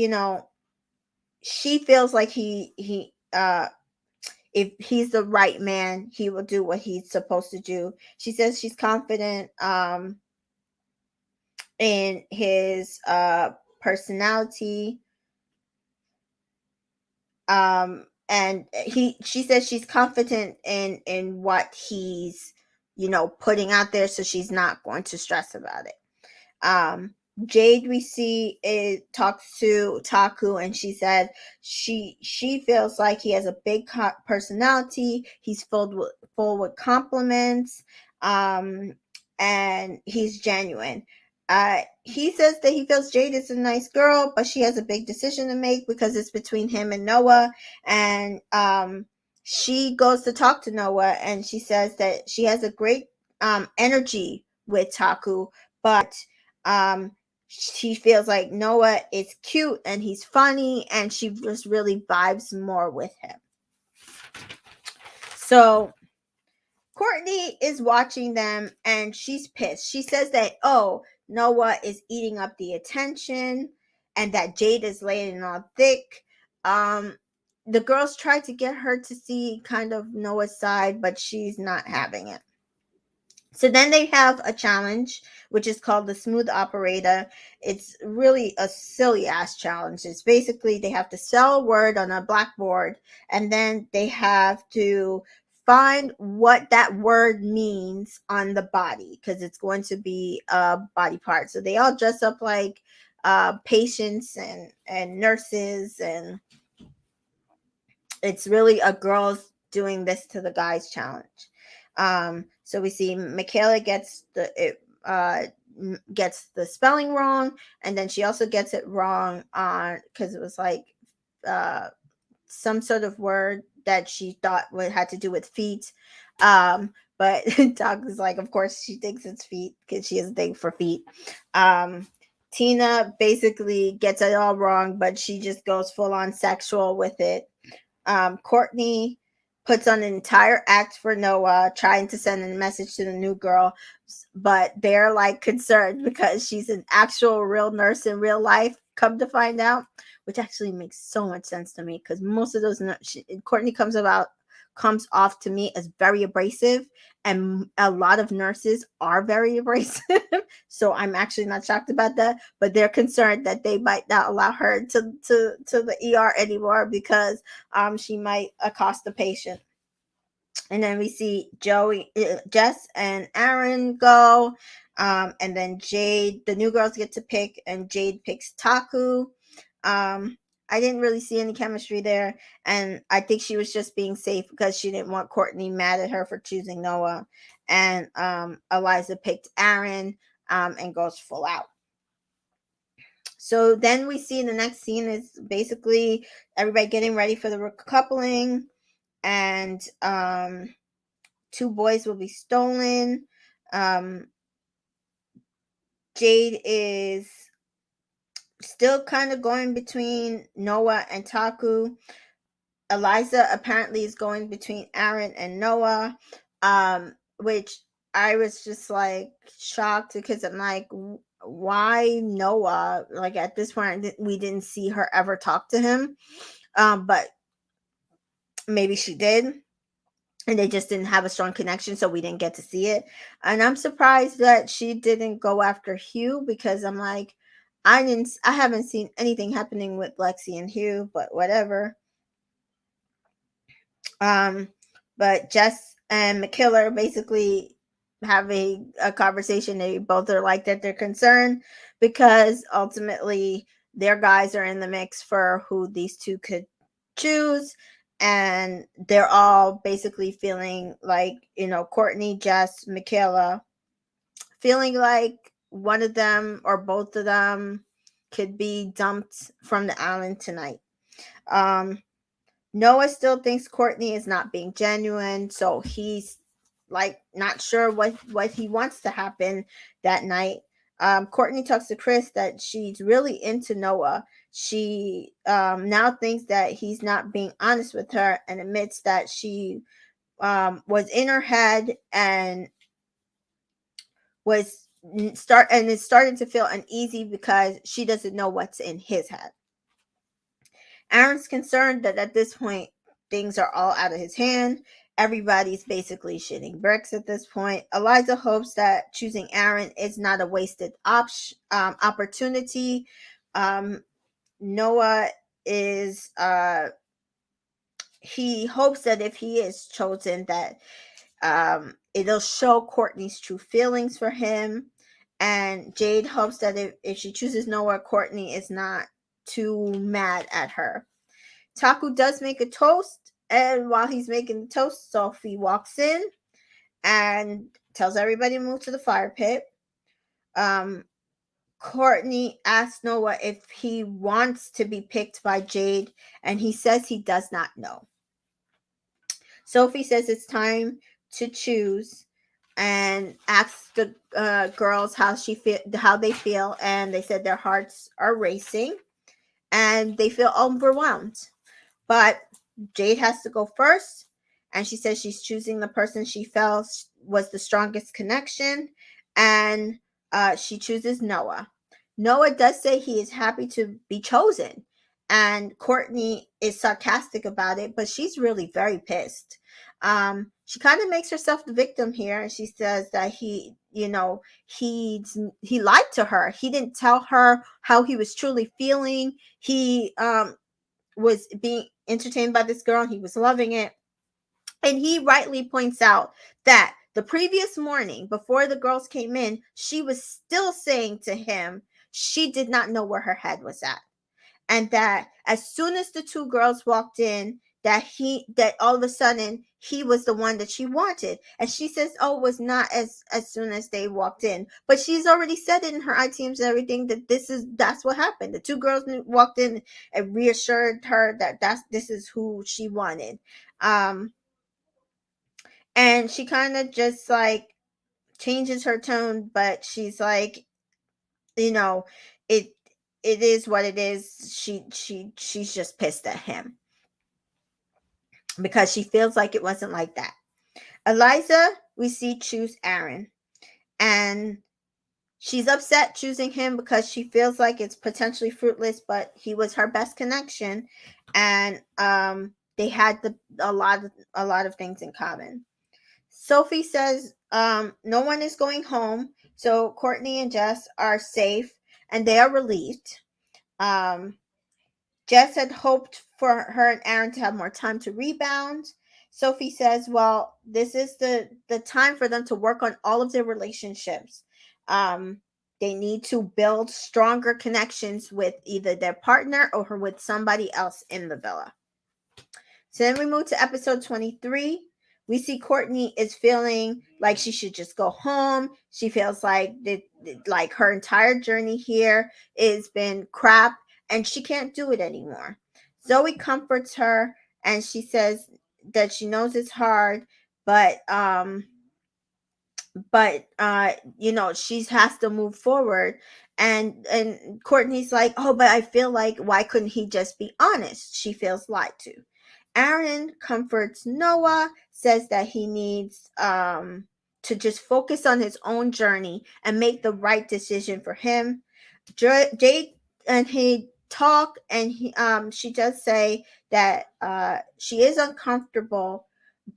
she feels like he if he's the right man, he will do what he's supposed to do. She says she's confident in his personality, and she says she's confident in what he's putting out there, so she's not going to stress about it. Jade, we see, talks to Taku, and she said she feels like he has a big personality. He's full with compliments, and he's genuine. He says that he feels Jade is a nice girl, but she has a big decision to make, because it's between him and Noah. And she goes to talk to Noah, and she says that she has a great energy with Taku, but she feels like Noah is cute and he's funny, and she just really vibes more with him. So Courtney is watching them and she's pissed. She says that, oh, Noah is eating up the attention and that Jade is laying on thick. The girls try to get her to see kind of Noah's side, but she's not having it. So then they have a challenge, which is called the Smooth Operator. It's really a silly ass challenge. It's basically they have to spell a word on a blackboard, and then they have to find what that word means on the body, because it's going to be a body part. So they all dress up like patients and nurses, and it's really a girls doing this to the guys challenge. So we see Michaela gets the spelling wrong, and then she also gets it wrong on, because it was like some sort of word that she thought had to do with feet. But Doc is like, of course she thinks it's feet because she has a thing for feet. Tina basically gets it all wrong, but she just goes full on sexual with it. Courtney puts on an entire act for Noah, trying to send a message to the new girl, but they're like concerned because she's an actual real nurse in real life, come to find out, which actually makes so much sense to me, because most of those Courtney comes off to me as very abrasive, and a lot of nurses are very abrasive. So I'm actually not shocked about that, but they're concerned that they might not allow her to the ER anymore because she might accost the patient. And then we see Jess and Aaron go, and then Jade, the new girls get to pick, and Jade picks Taku. I didn't really see any chemistry there, and I think she was just being safe because she didn't want Courtney mad at her for choosing Noah. And Eliza picked Aaron, and goes full out. So then we see the next scene is basically everybody getting ready for the recoupling, and 2 boys will be stolen. Jade is still kind of going between Noah and Taku. Eliza apparently is going between Aaron and Noah, which I was just like shocked, because I'm like, why Noah? Like at this point, we didn't see her ever talk to him, but maybe she did, and they just didn't have a strong connection, so we didn't get to see it. And I'm surprised that she didn't go after Hugh, because I'm like, I haven't seen anything happening with Lexi and Hugh, but whatever. But Jess and McKiller basically have a conversation. They both are like that they're concerned because ultimately their guys are in the mix for who these two could choose, and they're all basically feeling like, Courtney, Jess, Michaela, feeling like one of them or both of them could be dumped from the island tonight. Noah still thinks Courtney is not being genuine, so he's like not sure what he wants to happen that night. Courtney talks to Chris that she's really into Noah. She now thinks that he's not being honest with her, and admits that she was in her head and is starting to feel uneasy because she doesn't know what's in his head. Aaron's concerned that at this point things are all out of his hand. Everybody's basically shitting bricks at this point. Eliza hopes that choosing Aaron is not a wasted opportunity. Noah is he hopes that if he is chosen, that it'll show Courtney's true feelings for him. And Jade hopes that if she chooses Noah, Courtney is not too mad at her. Taku does make a toast, and while he's making the toast, Sophie walks in and tells everybody to move to the fire pit. Courtney asks Noah if he wants to be picked by Jade, and he says he does not know. Sophie says it's time to choose. and asked the girls how they feel, and they said their hearts are racing and they feel overwhelmed. But Jade has to go first, and she says she's choosing the person she felt was the strongest connection, and she chooses Noah. Noah does say he is happy to be chosen, and Courtney is sarcastic about it, but she's really very pissed. She kind of makes herself the victim here, and she says that he lied to her. He didn't tell her how he was truly feeling. He was being entertained by this girl. He was loving it. And he rightly points out that the previous morning, before the girls came in, she was still saying to him she did not know where her head was at. And that as soon as the two girls walked in, that all of a sudden he was the one that she wanted. And she says, oh, it was not as soon as they walked in, but she's already said it in her ITMs and everything that that's what happened. The two girls walked in and reassured her that this is who she wanted. And she kind of just like changes her tone, but she's like, you know, it it is what it is. She's just pissed at him because she feels like it wasn't like that. Eliza, we see, choose Aaron, and she's upset choosing him because she feels like it's potentially fruitless, but he was her best connection, and they had a lot of things in common. Sophie says no one is going home, so Courtney and Jess are safe, and they are relieved. Jess had hoped for her and Aaron to have more time to rebound. Sophie says, well, this is the time for them to work on all of their relationships. They need to build stronger connections with either their partner or with somebody else in the villa. So then we move to episode 23. We see Courtney is feeling like she should just go home. She feels like like her entire journey here has been crap and she can't do it anymore. Zoe comforts her and she says that she knows it's hard, but she has to move forward. And Courtney's like, oh, but I feel like, why couldn't he just be honest? She feels lied to. Aaron comforts Noah, says that he needs to just focus on his own journey and make the right decision for him. Jade and he talk, and she does say that she is uncomfortable,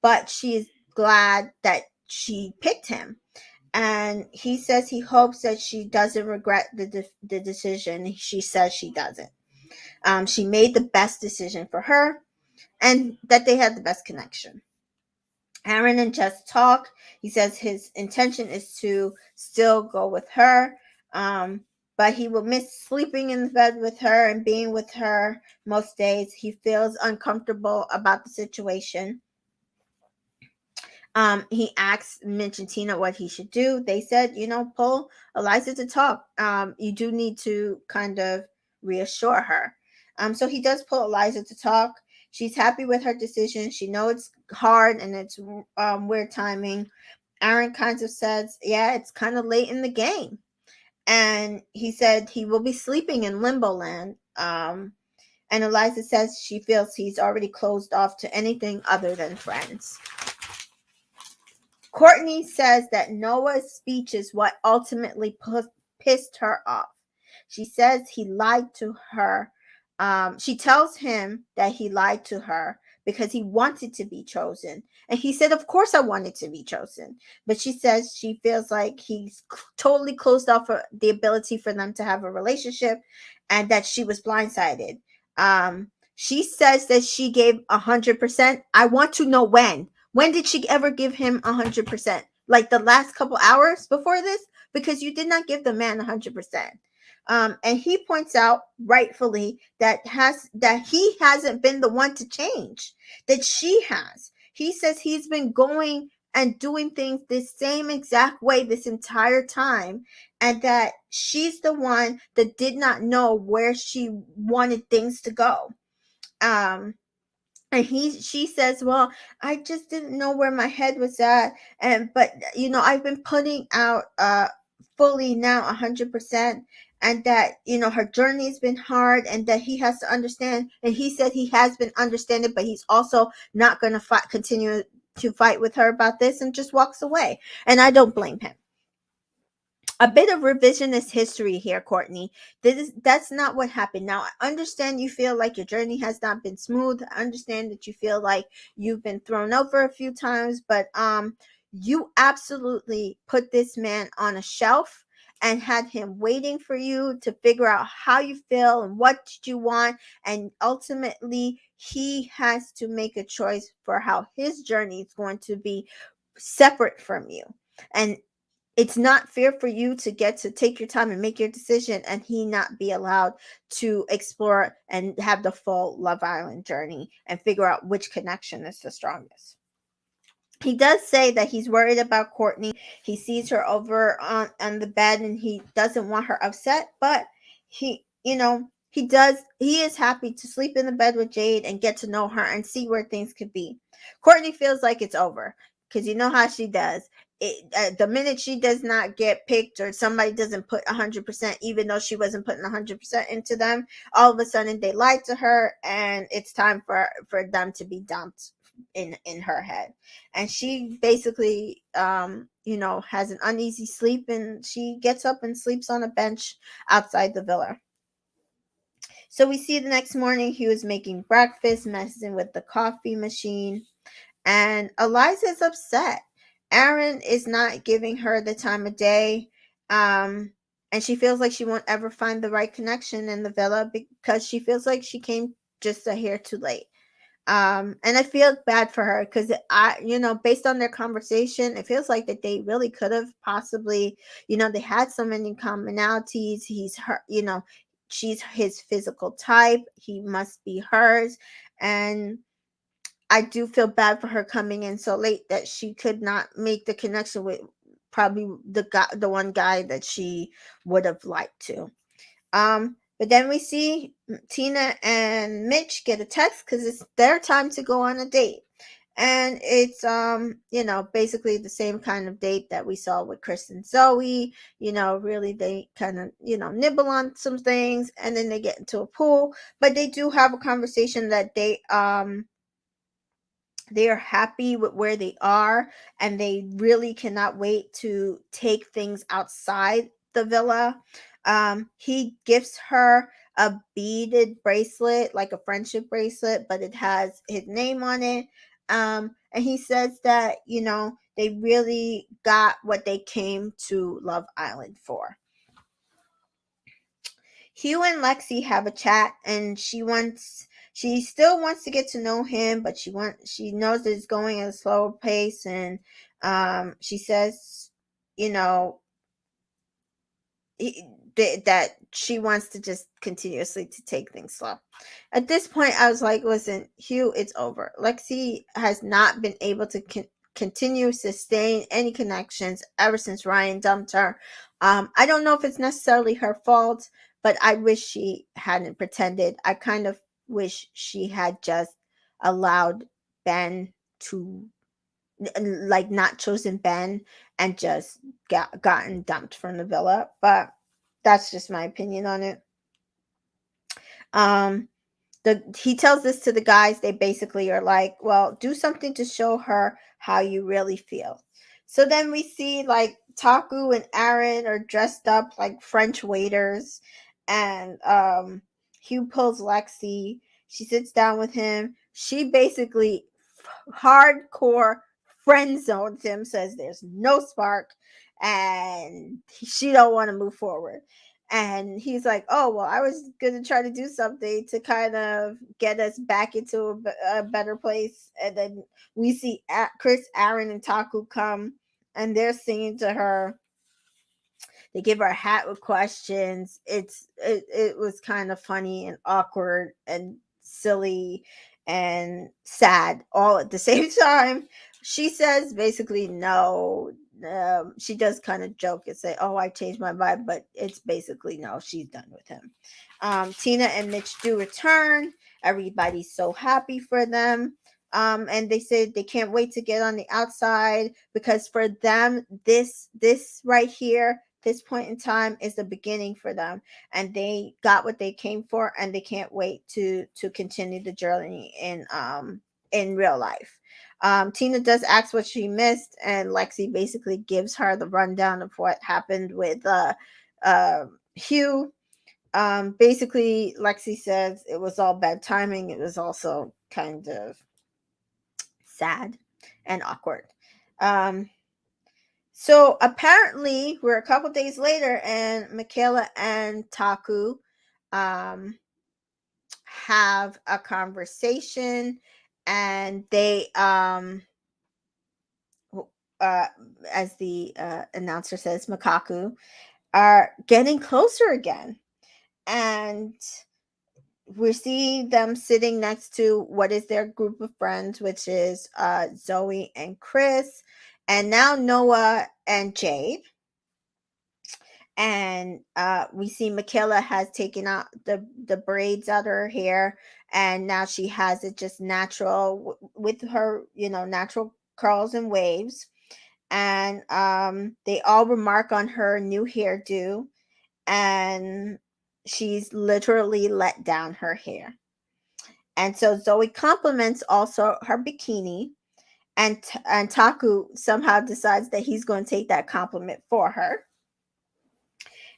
but she's glad that she picked him. And he says he hopes that she doesn't regret the decision. She says she doesn't. She made the best decision for her, and that they had the best connection. Aaron and Jess talk. He says his intention is to still go with her, but he will miss sleeping in the bed with her and being with her most days. He feels uncomfortable about the situation. He asked Mitch and Tina what he should do. They said, pull Eliza to talk. You do need to kind of reassure her. So he does pull Eliza to talk. She's happy with her decision. She knows it's hard and it's weird timing. Aaron kind of says, yeah, it's kind of late in the game. And he said he will be sleeping in Limbo Land. And Eliza says she feels he's already closed off to anything other than friends. Courtney says that Noah's speech is what ultimately pissed her off. She says he lied to her. She tells him that he lied to her because he wanted to be chosen. And he said, of course I wanted to be chosen. But she says she feels like he's totally closed off for the ability for them to have a relationship and that she was blindsided. She says that she gave 100%. I want to know when. When did she ever give him 100%? Like the last couple hours before this? Because you did not give the man 100%. And he points out rightfully that he hasn't been the one to change, that she has. He says he's been going and doing things the same exact way this entire time, and that she's the one that did not know where she wanted things to go. And she says, well, I just didn't know where my head was at, but I've been putting out fully now 100%, and that her journey's been hard, and that he has to understand, and he said he has been understanding, but he's also not going to continue to fight with her about this, and just walks away. And I don't blame him. A bit of revisionist history here, Courtney. That's not what happened. Now, I understand you feel like your journey has not been smooth. I understand that you feel like you've been thrown over a few times, but you absolutely put this man on a shelf and had him waiting for you to figure out how you feel and what you want, and ultimately he has to make a choice for how his journey is going to be separate from you. And it's not fair for you to get to take your time and make your decision, and he not be allowed to explore and have the full Love Island journey and figure out which connection is the strongest. He does say that he's worried about Courtney. He sees her over on the bed, and he doesn't want her upset, but he is happy to sleep in the bed with Jade and get to know her and see where things could be. Courtney feels like it's over, because you know how she does. The minute she does not get picked, or somebody doesn't put 100%, even though she wasn't putting 100% into them, all of a sudden they lied to her, and it's time for them to be dumped in her head. And she basically has an uneasy sleep, and she gets up and sleeps on a bench outside the villa. So we see the next morning Hugh is making breakfast, messing with the coffee machine, and Eliza's upset. Aaron is not giving her the time of day, and she feels like she won't ever find the right connection in the villa, because she feels like she came just a hair too late. And I feel bad for her, because based on their conversation, it feels like that they really could have possibly, they had so many commonalities. He's her, she's his physical type. He must be hers. And I do feel bad for her coming in so late that she could not make the connection with probably the one guy that she would have liked to. But then we see Tina and Mitch get a text, because it's their time to go on a date. And it's basically the same kind of date that we saw with Chris and Zoe. Really they kind of nibble on some things, and then they get into a pool. But they do have a conversation that they are happy with where they are, and they really cannot wait to take things outside the villa. He gifts her a beaded bracelet, like a friendship bracelet, but it has his name on it. And he says that, they really got what they came to Love Island for. Hugh and Lexi have a chat, and she still wants to get to know him, but she knows that it's going at a slower pace, and she says, that she wants to just continuously to take things slow. At this point, I was like, listen, Hugh, it's over. Lexi has not been able to continue sustain any connections ever since Ryan dumped her. I don't know if it's necessarily her fault, but I wish she hadn't pretended. I kind of wish she had just allowed Ben to, like, not chosen Ben and just gotten dumped from the villa. But that's just my opinion on it. He tells this to the guys. They basically are like, well, do something to show her how you really feel. So then we see like Taku and Aaron are dressed up like French waiters, and Hugh pulls Lexi. She sits down with him. She basically hardcore friend zones him, says there's no spark, and she don't want to move forward. And he's like, oh, well, I was going to try to do something to kind of get us back into a better place. And then we see Chris, Aaron, and Taku come, and they're singing to her. They give her a hat with questions. It was kind of funny and awkward and silly and sad all at the same time. She says basically no. She does kind of joke and say, oh, I changed my mind, but it's basically no, she's done with him. Tina and Mitch do return. Everybody's so happy for them. And they said they can't wait to get on the outside, because for them, this right here, this point in time, is the beginning for them, and they got what they came for, and they can't wait to continue the journey in real life. Tina does ask what she missed, and Lexi basically gives her the rundown of what happened with Hugh. Basically, Lexi says it was all bad timing. It was also kind of sad and awkward. Um, so apparently, we're a couple days later, and Michaela and Taku um, have a conversation, and they uh, as the announcer says, Makaku, are getting closer again. And we see them sitting next to what is their group of friends, which is Zoe and Chris, and now Noah and Jade. And we see Michaela has taken out the braids out of her hair, and now she has it just natural with her, natural curls and waves. And they all remark on her new hairdo, and she's literally let down her hair. And so Zoe compliments also her bikini, and Taku somehow decides that he's going to take that compliment for her.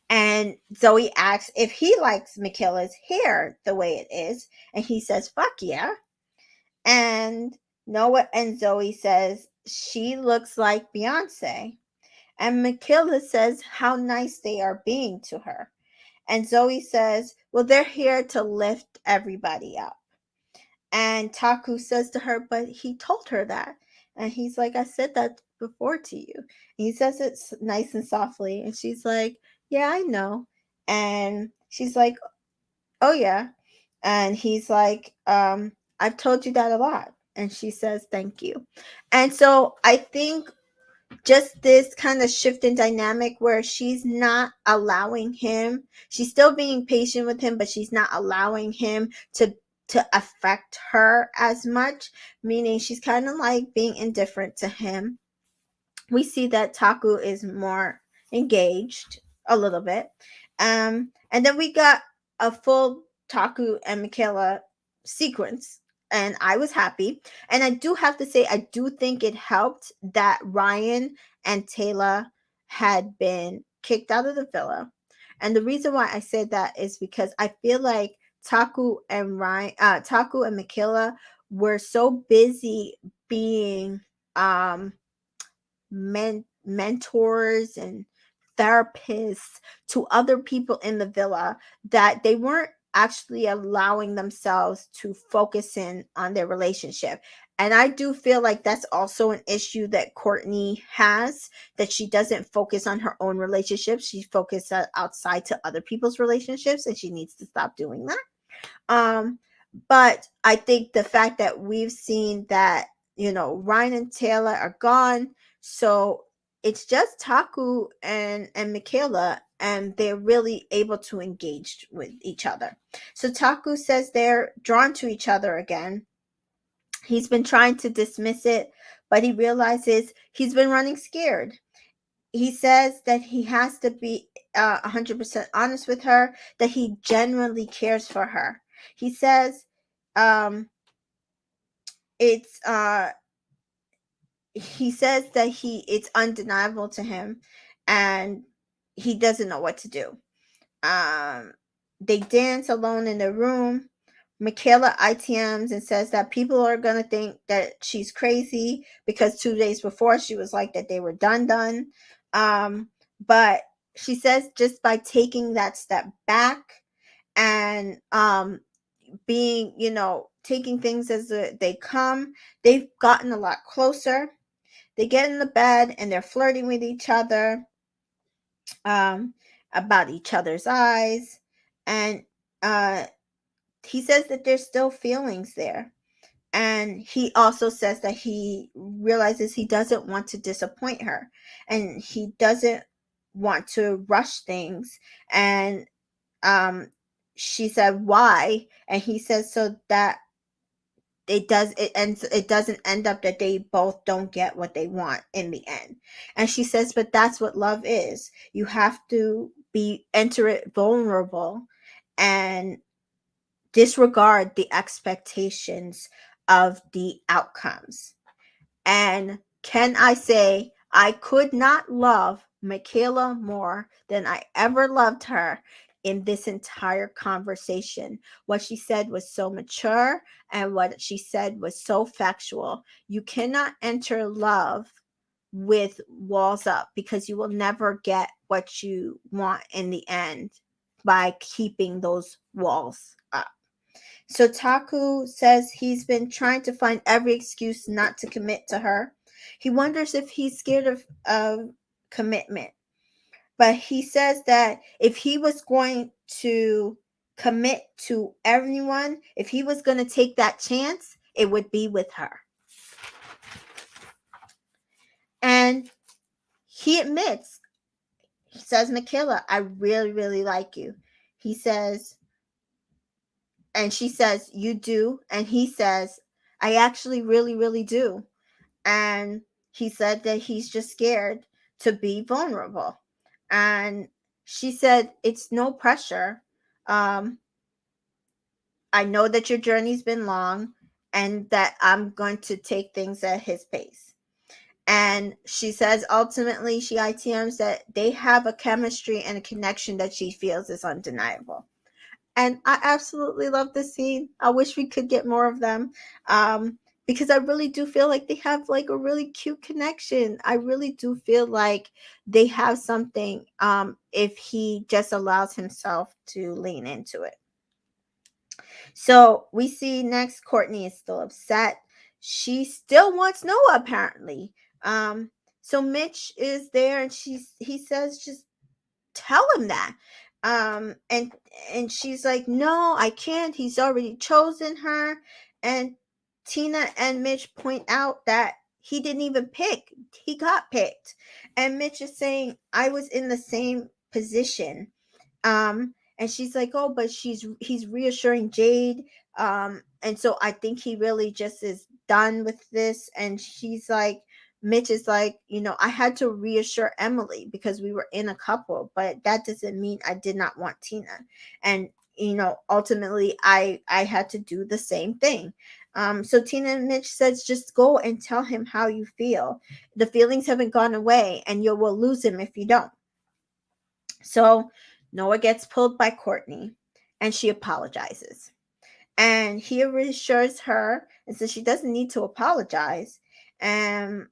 And Zoe asks if he likes Michaela's hair the way it is, and he says, "Fuck yeah." And Noah and Zoe says she looks like Beyonce, and Michaela says how nice they are being to her. And Zoe says, well, they're here to lift everybody up. And Taku says to her, but he told her that. And he's like, I said that before to you. And he says it nice and softly. And she's like, yeah, I know. And she's like, oh, yeah. And he's like, I've told you that a lot. And she says, thank you. And so I think just this kind of shift in dynamic where she's not allowing him, she's still being patient with him, but she's not allowing him to affect her as much, meaning she's kind of like being indifferent to him. We see that Taku is more engaged a little bit. And then we got a full Taku and Michaela sequence, and I was happy. And I do have to say, I do think it helped that Ryan and Taylor had been kicked out of the villa. And the reason why I said that is because I feel like Taku and Michaela were so busy being mentors and therapists to other people in the villa that they weren't actually allowing themselves to focus in on their relationship. And I do feel like that's also an issue that Courtney has, that she doesn't focus on her own relationships. She focuses outside to other people's relationships, and she needs to stop doing that. But I think the fact that we've seen that, Ryan and Taylor are gone, so it's just Taku and Michaela, and they're really able to engage with each other. So Taku says they're drawn to each other again. He's been trying to dismiss it, but he realizes he's been running scared. He says that he has to be 100% honest with her, that he genuinely cares for her. He says it's he says that it's undeniable to him, and he doesn't know what to do. They dance alone in the room. Michaela ITMs and says that people are going to think that she's crazy because 2 days before she was like that they were done. But she says just by taking that step back and being, taking things as they come, they've gotten a lot closer. They get in the bed and they're flirting with each other about each other's eyes. And he says that there's still feelings there. And he also says that he realizes he doesn't want to disappoint her, and he doesn't want to rush things. And she said, why? And he says, so that it doesn't end up that they both don't get what they want in the end. And she says, but that's what love is. You have to enter it vulnerable and disregard the expectations of the outcomes. And can I say, I could not love Michaela more than I ever loved her in this entire conversation. What she said was so mature, and what she said was so factual. You cannot enter love with walls up, because you will never get what you want in the end by keeping those walls up. So Taku says he's been trying to find every excuse not to commit to her. He wonders if he's scared of commitment. But he says that if he was going to commit to everyone, if he was going to take that chance, it would be with her. And he admits, he says, Michaela, I really, really like you. He says, and she says, you do? And he says, I actually really, really do. And he said that he's just scared to be vulnerable. And she said, it's no pressure. I know that your journey's been long, and that I'm going to take things at his pace. And she says ultimately she ITMs that they have a chemistry and a connection that she feels is undeniable. And I absolutely love this scene. I wish we could get more of them, because I really do feel like they have like a really cute connection. I really do feel like they have something, if he just allows himself to lean into it. So we see next, Courtney is still upset. She still wants Noah, apparently. So Mitch is there, and he says, just tell him that. And she's like, no, I can't. He's already chosen her. And Tina and Mitch point out that he didn't even pick. He got picked. And Mitch is saying, I was in the same position. And she's like, oh, but he's reassuring Jade. And so I think he really just is done with this. And she's like, Mitch is like, I had to reassure Emily because we were in a couple, but that doesn't mean I did not want Tina. And ultimately I had to do the same thing. So Tina and Mitch says, just go and tell him how you feel. The feelings haven't gone away, and you will lose him if you don't. So Noah gets pulled by Courtney, and she apologizes. And he reassures her and says she doesn't need to apologize. And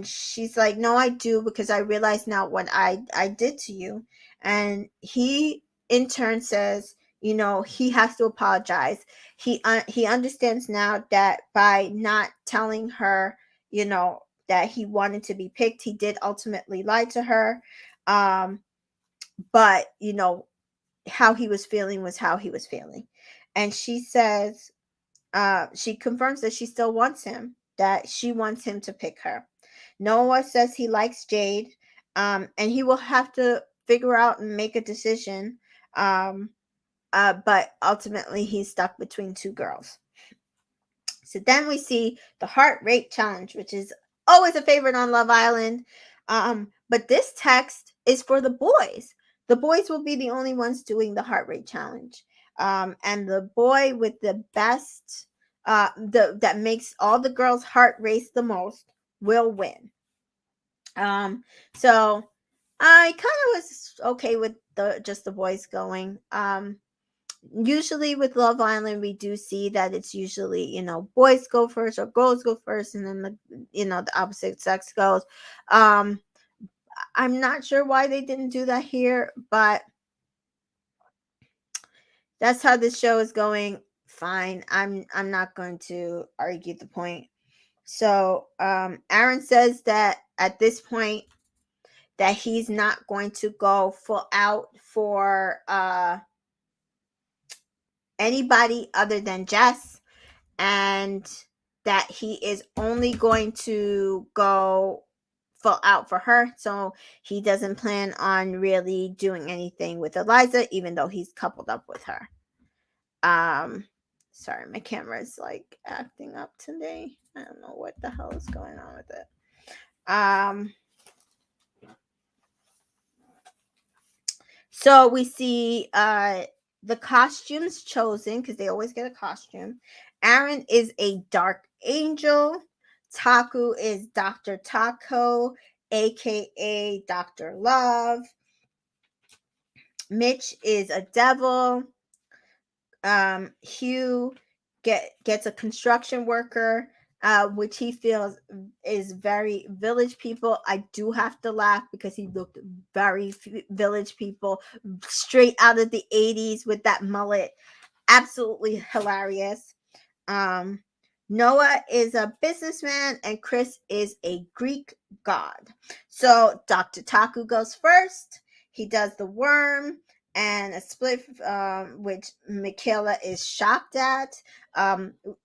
she's like, no, I do, because I realize now what I did to you. And he in turn says, he has to apologize. He understands now that by not telling her, that he wanted to be picked, he did ultimately lie to her. But how he was feeling was how he was feeling. And she says, she confirms that she still wants him, that she wants him to pick her. Noah says he likes Jade, and he will have to figure out and make a decision. But ultimately he's stuck between two girls. So then we see the heart rate challenge, which is always a favorite on Love Island. But this text is for the boys. The boys will be the only ones doing the heart rate challenge. And the boy with the best, that makes all the girls' heart race the most, will win. So I kind of was okay with just the boys going. Usually with Love Island, we do see that it's usually, boys go first or girls go first, and then the opposite sex goes. I'm not sure why they didn't do that here, but that's how this show is going. Fine. I'm not going to argue the point. So Aaron says that at this point that he's not going to go full out for anybody other than Jess, and that he is only going to go full out for her, so he doesn't plan on really doing anything with Eliza, even though he's coupled up with her. Sorry, my camera's like acting up today. I don't know what the hell is going on with it. So we see the costumes chosen, because they always get a costume. Aaron is a dark angel. Taku is Dr. Taco, aka Dr. Love. Mitch is a devil. Hugh gets a construction worker, which he feels is very Village People. I do have to laugh because he looked very Village People, straight out of the 80s with that mullet. Absolutely hilarious. Noah is a businessman and Chris is a Greek god. So Dr. Taku goes first. He does the worm and a split, which Michaela is shocked at.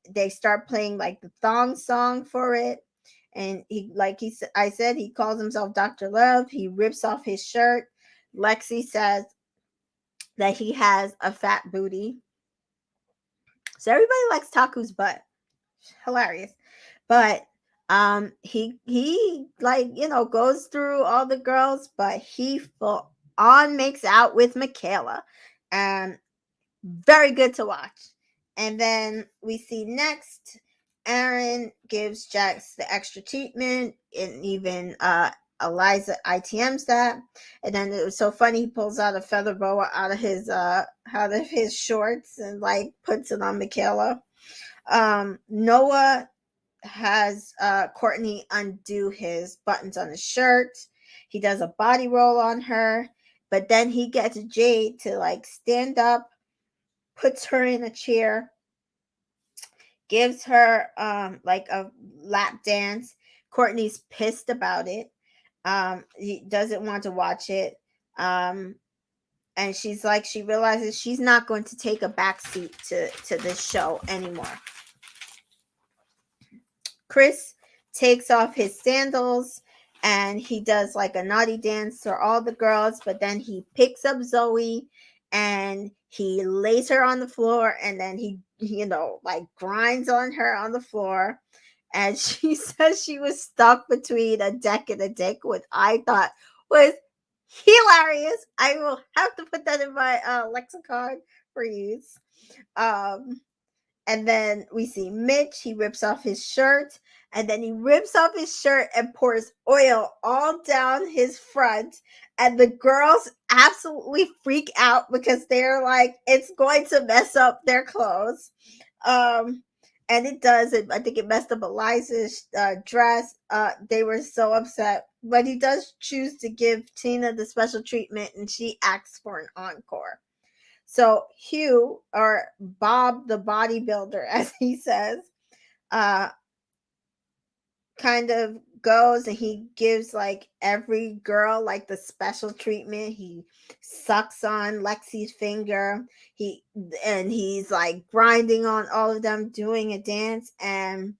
They start playing like the thong song for it. And I said, he calls himself Dr. Love. He rips off his shirt. Lexi says that he has a fat booty. So everybody likes Taku's butt. Hilarious. But he like, goes through all the girls, but he full on makes out with Michaela. And very good to watch. And then we see next, Aaron gives Jax the extra treatment, and even Eliza ITMs that. And then it was so funny, he pulls out a feather boa out of his shorts and like puts it on Michaela. Noah has Courtney undo his buttons on his shirt. He does a body roll on her, but then he gets Jade to like stand up, puts her in a chair, gives her like a lap dance. Courtney's pissed about it. He doesn't want to watch it. And she's like, she realizes she's not going to take a backseat to this show anymore. Chris takes off his sandals and he does like a naughty dance for all the girls, but then he picks up Zoe and he lays her on the floor, and then he like grinds on her on the floor. And she says she was stuck between a deck and a dick, which I thought was hilarious. I will have to put that in my lexicon for use. And then we see Mitch. He rips off his shirt, and then he rips off his shirt and pours oil all down his front. And the girls absolutely freak out because they're like, it's going to mess up their clothes. And it does. I think it messed up Eliza's dress. They were so upset. But he does choose to give Tina the special treatment, and she asks for an encore. So Hugh, or Bob the bodybuilder, as he says, kind of goes and he gives like every girl like the special treatment. He sucks on Lexi's finger. He's like grinding on all of them, doing a dance, and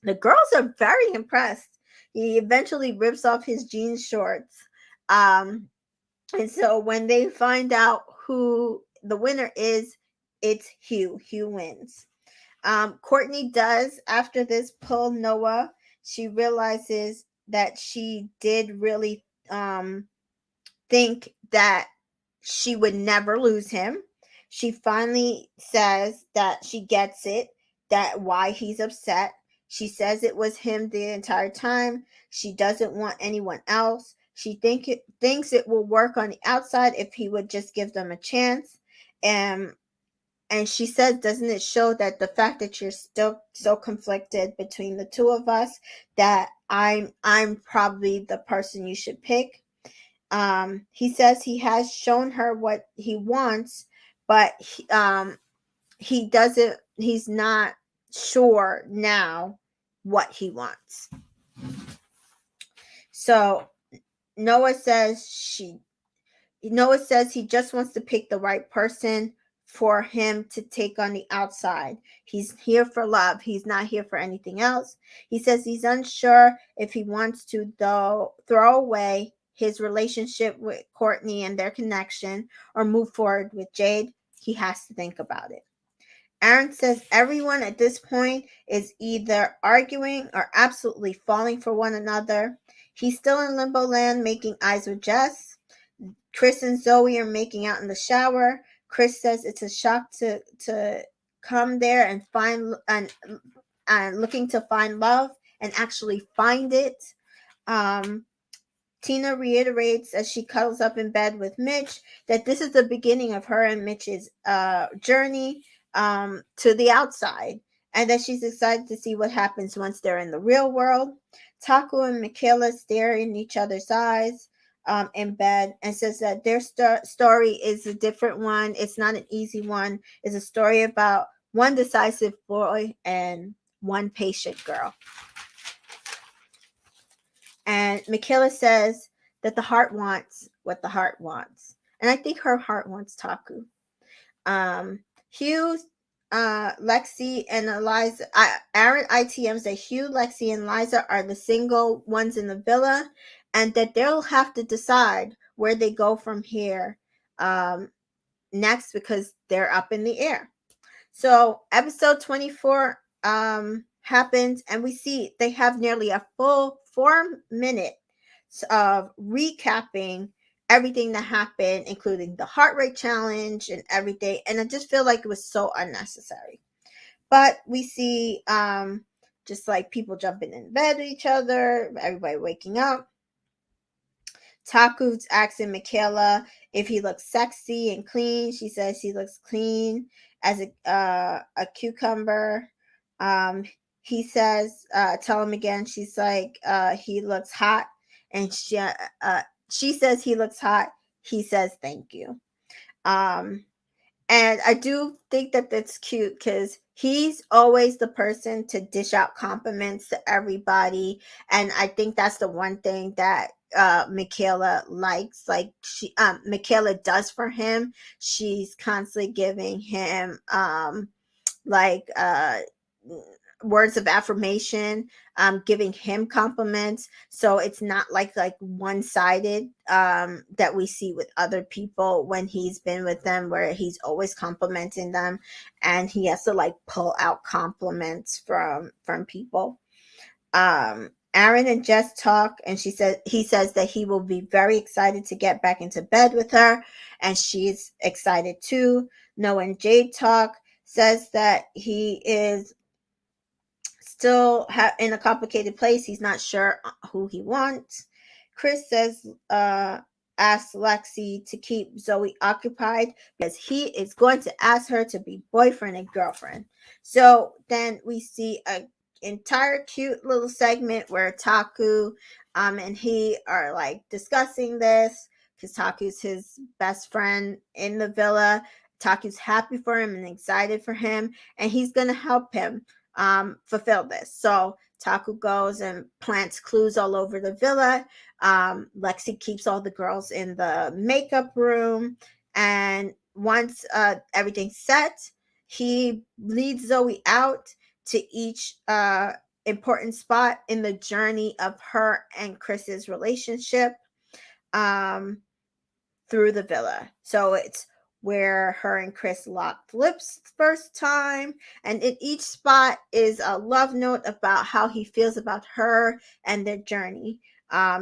the girls are very impressed. He eventually rips off his jean shorts. And so when they find out who the winner is, it's Hugh. Hugh wins. Courtney does, after this, pull Noah. She realizes that she did really think that she would never lose him. She finally says that she gets it, that why he's upset. She says it was him the entire time. She doesn't want anyone else. She thinks it will work on the outside if he would just give them a chance. And she says, doesn't it show that the fact that you're still so conflicted between the two of us, that I'm probably the person you should pick. He says he has shown her what he wants, but he's not sure now what he wants. So Noah says he just wants to pick the right person for him to take on the outside. He's here for love. He's not here for anything else. He says he's unsure if he wants to, though, throw away his relationship with Courtney and their connection or move forward with Jade. He has to think about it. Aaron says everyone at this point is either arguing or absolutely falling for one another. He's still in limbo land making eyes with Jess. Chris and Zoe are making out in the shower. Chris says it's a shock to come there and find and looking to find love and actually find it. Tina reiterates as she cuddles up in bed with Mitch that this is the beginning of her and Mitch's journey to the outside, and that she's excited to see what happens once they're in the real world. Taku and Michaela stare in each other's eyes in bed and says that their story is a different one. It's not an easy one. It's a story about one decisive boy and one patient girl. And Michaela says that the heart wants what the heart wants. And I think her heart wants Taku. Hugh, Lexi, and Eliza. Aaron ITMs that Hugh, Lexi, and Eliza are the single ones in the villa, and that they'll have to decide where they go from here next because they're up in the air. So episode 24 happens, and we see they have nearly a full 4 minutes of recapping everything that happened, including the heart rate challenge and everything. And I just feel like it was so unnecessary. But we see just like people jumping in bed with each other, everybody waking up. Taku's asking Michaela if he looks sexy and clean. She says he looks clean as a cucumber. He says, tell him again. She's like, he looks hot. And she says he looks hot. He says, thank you. And I do think that that's cute because he's always the person to dish out compliments to everybody. And I think that's the one thing that Michaela likes. Like Michaela does for him. She's constantly giving him words of affirmation, giving him compliments. So it's not like one-sided that we see with other people when he's been with them, where he's always complimenting them and he has to like pull out compliments from people. Aaron and Jess talk, and he says that he will be very excited to get back into bed with her, and she's excited too. Noah and Jade talk, says that he is still in a complicated place. He's not sure who he wants. Chris says, asks Lexi to keep Zoe occupied because he is going to ask her to be boyfriend and girlfriend. So then we see an entire cute little segment where Taku and he are like discussing this because Taku's his best friend in the villa. Taku's happy for him and excited for him, and he's going to help him fulfill this. So Taku goes and plants clues all over the villa. Lexi keeps all the girls in the makeup room, and once everything's set, he leads Zoe out to each important spot in the journey of her and Chris's relationship through the villa. So it's where her and Chris locked lips first time, and in each spot is a love note about how he feels about her and their journey.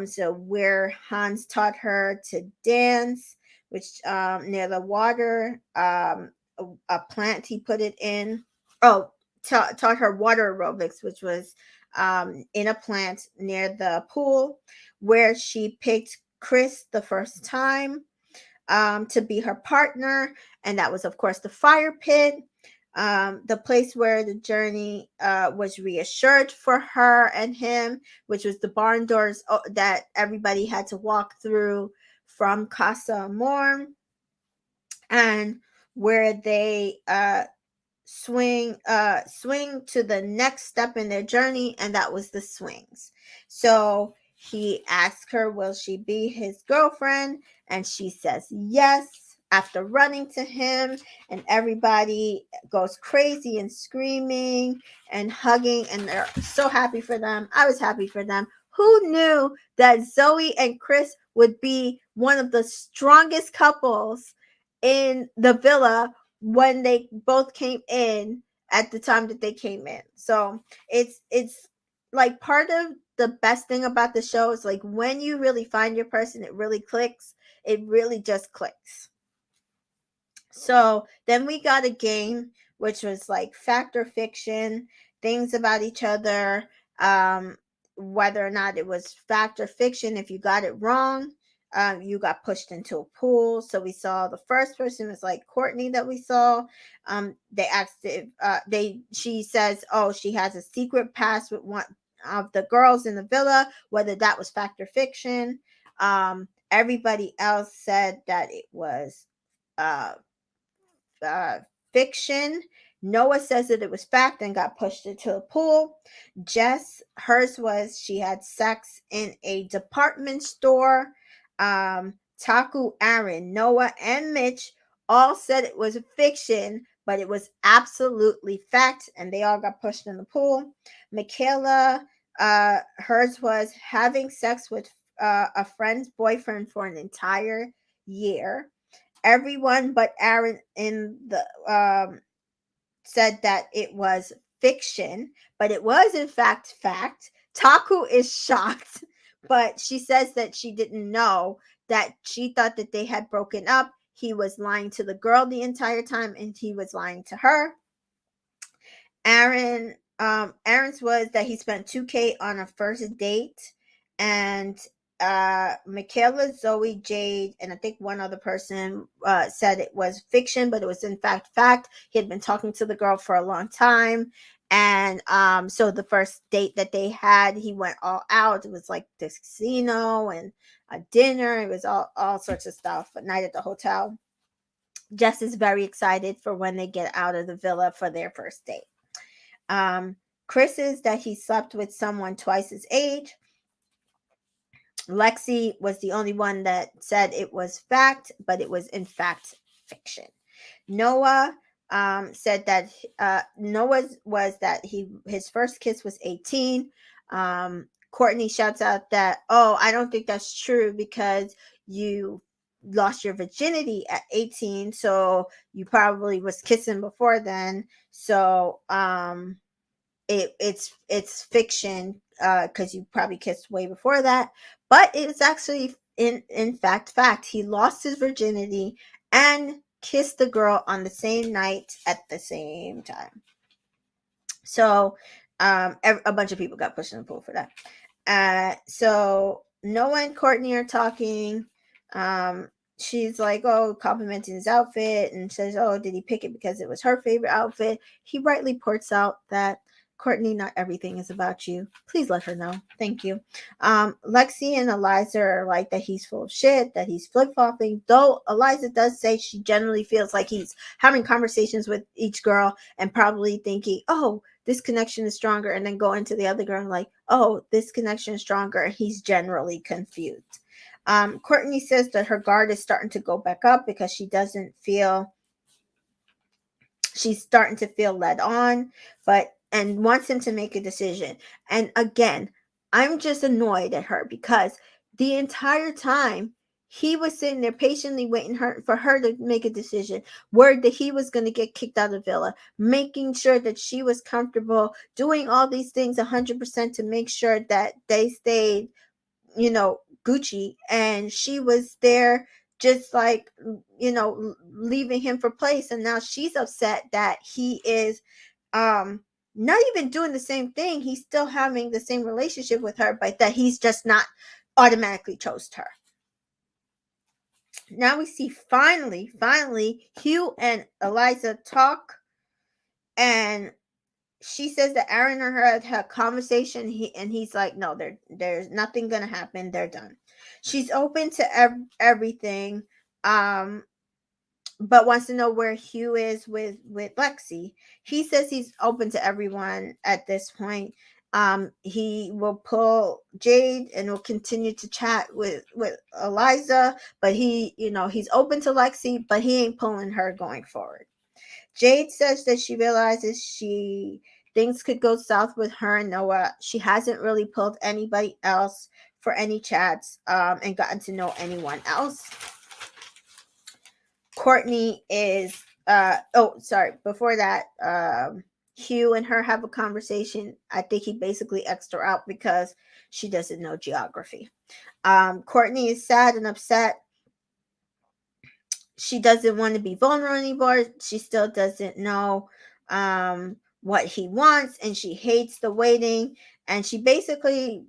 So where Hans taught her to dance, which near the water, a plant he put it in. Taught her water aerobics, which was in a plant near the pool, where she picked Chris the first time to be her partner, and that was of course the fire pit, the place where the journey was reassured for her and him, which was the barn doors that everybody had to walk through from Casa Amor, and where they swing to the next step in their journey, and that was the swings. So he asked her, will she be his girlfriend? And she says yes. after running to him, and everybody goes crazy and screaming and hugging, and they're so happy for them. I was happy for them. Who knew that Zoe and Chris would be one of the strongest couples in the villa when they both came in at the time that they came in? So it's like part of the best thing about the show is like when you really find your person, it really clicks. It really just clicks. So then we got a game which was like fact or fiction, things about each other, um, whether or not it was fact or fiction. If you got it wrong, you got pushed into a pool. So we saw the first person was like Courtney that we saw. They asked if she says, oh, she has a secret past with one of the girls in the villa, whether that was fact or fiction. Everybody else said that it was uh, uh, fiction. Noah says that it was fact and got pushed into a pool. Jess, hers was she had sex in a department store. Taku, Aaron, Noah, and Mitch all said it was fiction, but it was absolutely fact, and they all got pushed in the pool. Michaela, hers was having sex with a friend's boyfriend for an entire year. Everyone but Aaron in the said that it was fiction, but it was in fact. Taku is shocked, but she says that she didn't know, that she thought that they had broken up. He was lying to the girl the entire time, and he was lying to her. Aaron's was that he spent $2K on a first date, and Michaela, Zoe, Jade, and I think one other person said it was fiction, but it was in fact. He had been talking to the girl for a long time, and so the first date that they had, he went all out. It was like this casino and a dinner. It was all sorts of stuff. A night at the hotel. Jess is very excited for when they get out of the villa for their first date. Chris is that he slept with someone twice his age. Lexi was the only one that said it was fact, but it was in fact fiction. Noah said that Noah's was that his first kiss was 18. Courtney shouts out that, oh, I don't think that's true because you lost your virginity at 18, so you probably was kissing before then. So it's fiction because you probably kissed way before that, but it's actually in fact he lost his virginity and kissed the girl on the same night at the same time. So a bunch of people got pushed in the pool for that. So Noah and Courtney are talking. She's like, oh, complimenting his outfit, and says, oh, did he pick it because it was her favorite outfit? He rightly points out that, Courtney, not everything is about you. Please let her know. Thank you. Lexi and Eliza are like that he's full of shit, that he's flip-flopping, though Eliza does say she generally feels like he's having conversations with each girl and probably thinking, oh, this connection is stronger, and then going to the other girl and like, oh, this connection is stronger. He's generally confused. Courtney says that her guard is starting to go back up because she's starting to feel led on, and wants him to make a decision. And again, I'm just annoyed at her because the entire time he was sitting there patiently waiting for her to make a decision, worried that he was going to get kicked out of the villa, making sure that she was comfortable, doing all these things 100% to make sure that they stayed, Gucci, and she was there just like, leaving him for place, and now she's upset that he is not even doing the same thing. He's still having the same relationship with her, but that he's just not automatically chose her. Now we see finally Hugh and Eliza talk, and she says that Aaron and her had a conversation, and he's like, no, there's nothing gonna happen. They're done. She's open to everything, but wants to know where Hugh is with Lexi. He says he's open to everyone at this point. He will pull Jade and will continue to chat with Eliza, but he's open to Lexi, but he ain't pulling her going forward. Jade says that she realizes things could go south with her and Noah. She hasn't really pulled anybody else for any chats, and gotten to know anyone else. Courtney is before that, Hugh and her have a conversation. I think he basically X'd her out because she doesn't know geography. Courtney is sad and upset. She doesn't want to be vulnerable anymore. She still doesn't know what he wants, and she hates the waiting. And she basically,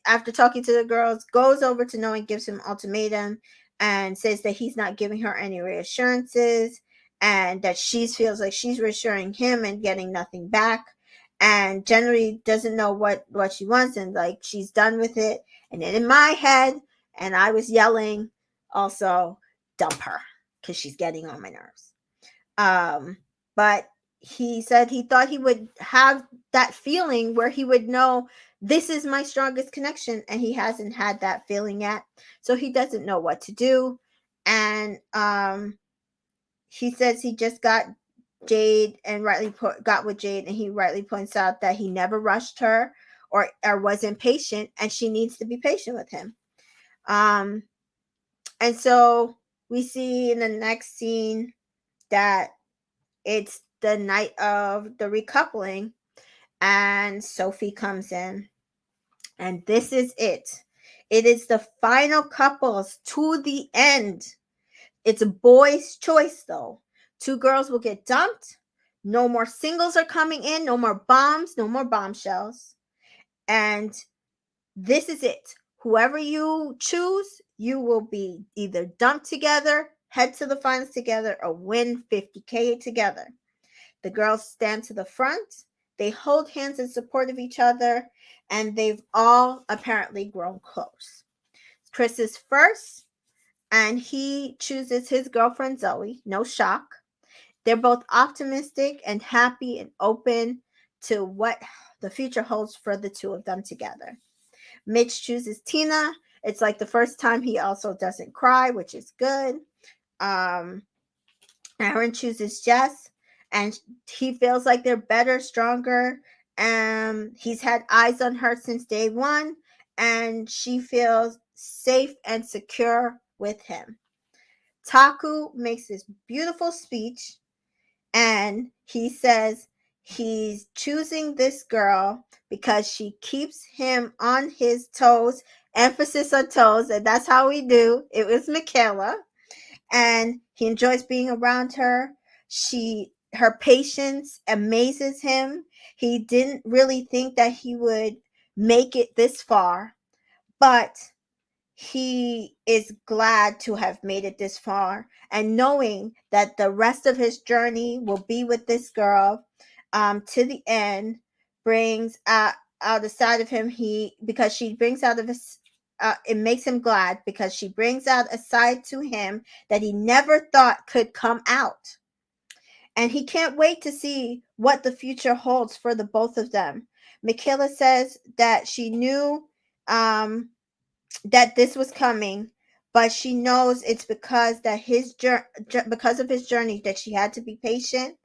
after talking to the girls, goes over to Noah and gives him an ultimatum and says that he's not giving her any reassurances, and that she feels like she's reassuring him and getting nothing back, and generally doesn't know what she wants, and like she's done with it. And then in my head, and I was yelling also, dump her, because she's getting on my nerves. But he said he thought he would have that feeling where he would know this is my strongest connection, and he hasn't had that feeling yet, so he doesn't know what to do. And he says he just got Jade and got with Jade, and he rightly points out that he never rushed her or was impatient, and she needs to be patient with him. And so we see in the next scene that it's the night of the recoupling, and Sophie comes in, and this is it. It is the final couples to the end. It's a boy's choice, though. 2 girls will get dumped. No more singles are coming in. No more bombs. No more bombshells. And this is it. Whoever you choose, you will be either dumped together, head to the finals together, or win $50K together. The girls stand to the front. They hold hands in support of each other, and they've all apparently grown close. Chris is first, and he chooses his girlfriend Zoe. No shock. They're both optimistic and happy and open to what the future holds for the 2 of them together. Mitch chooses Tina. It's like the first time he also doesn't cry, which is good. Aaron chooses Jess, and he feels like they're better, stronger. He's had eyes on her since day one, and she feels safe and secure with him. Taku makes this beautiful speech, and he says he's choosing this girl because she keeps him on his toes, emphasis on toes, and that's how we do. It was Michaela, and he enjoys being around her. Her patience amazes him. He didn't really think that he would make it this far, but he is glad to have made it this far, and knowing that the rest of his journey will be with this girl to the end brings out the side of him. Because she brings out of his it makes him glad because she brings out a side to him that he never thought could come out, and he can't wait to see what the future holds for the both of them. Michaela says that she knew that this was coming, but she knows it's because of his journey that she had to be patient.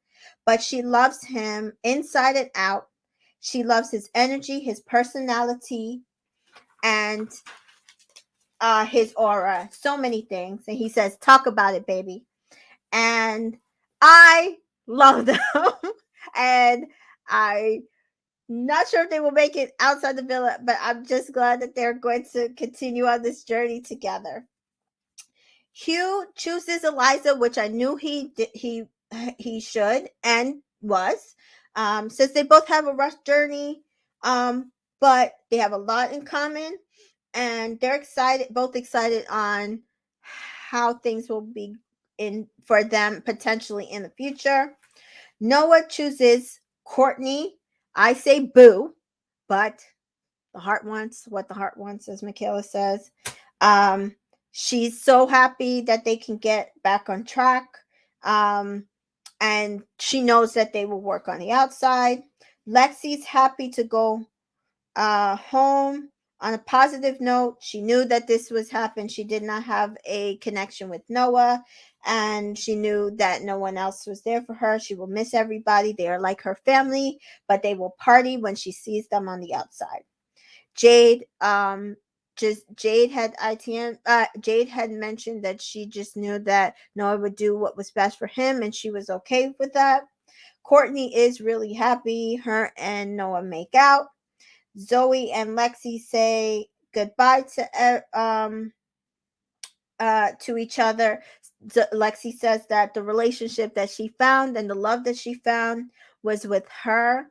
But she loves him inside and out. She loves his energy, his personality, and his aura. So many things. And he says, "Talk about it, baby." And I love them. And I not sure if they will make it outside the villa, but I'm just glad that they're going to continue on this journey together. Hugh chooses Eliza, which I knew he should and was. Since they both have a rough journey, but they have a lot in common, and they're both excited on how things will be in for them potentially in the future. Noah chooses Courtney. I say boo, but the heart wants what the heart wants, as Michaela says. She's so happy that they can get back on track. And she knows that they will work on the outside. Lexi's happy to go home on a positive note. She knew that this was happening. She did not have a connection with Noah, and she knew that no one else was there for her. She will miss everybody. They are like her family, but they will party when she sees them on the outside. Jade, Jade had mentioned that she just knew that Noah would do what was best for him, and she was okay with that. Courtney is really happy. Her and Noah make out. Zoe and Lexi say goodbye to each other. Lexi says that the relationship that she found and the love that she found was with her.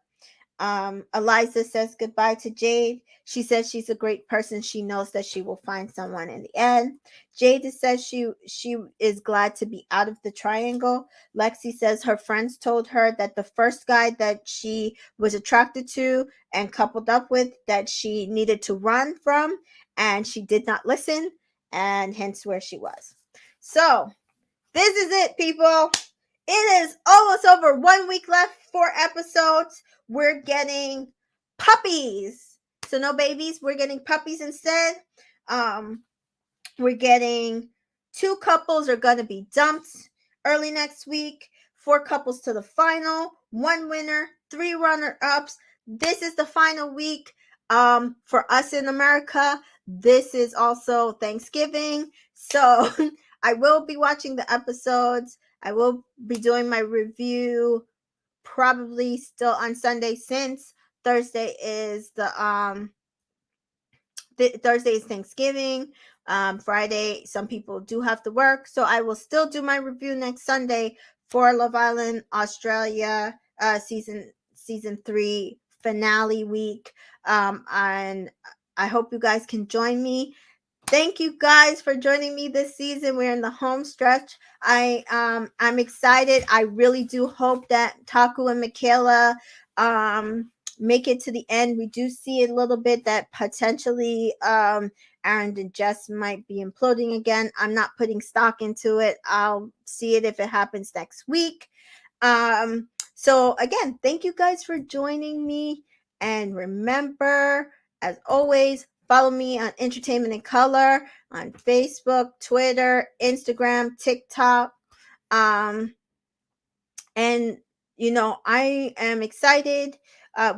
Eliza says goodbye to Jade. She says she's a great person. She knows that she will find someone in the end. Jade says she is glad to be out of the triangle. Lexi says her friends told her that the first guy that she was attracted to and coupled up with, that she needed to run from, and she did not listen, and hence where she was. So this is it, people. It is almost over. 1 week left, 4 episodes. We're getting puppies. So no babies. We're getting puppies instead. We're getting 2 couples are going to be dumped early next week. 4 couples to the final. 1 winner, 3 runner-ups. This is the final week for us in America. This is also Thanksgiving. So I will be watching the episodes. I will be doing my review probably still on Sunday, since Thursday is Thursday is Thanksgiving. Friday, some people do have to work, so I will still do my review next Sunday for Loveisland Australia season 3 finale week. And I hope you guys can join me. Thank you guys for joining me this season. We're in the home stretch. I'm excited. I really do hope that Taku and Michaela make it to the end. We do see a little bit that potentially Aaron and Jess might be imploding again. I'm not putting stock into it. I'll see it if it happens next week. So again, thank you guys for joining me. And remember, as always, follow me on Entertainment in Color on Facebook, Twitter, Instagram, TikTok. And, I am excited.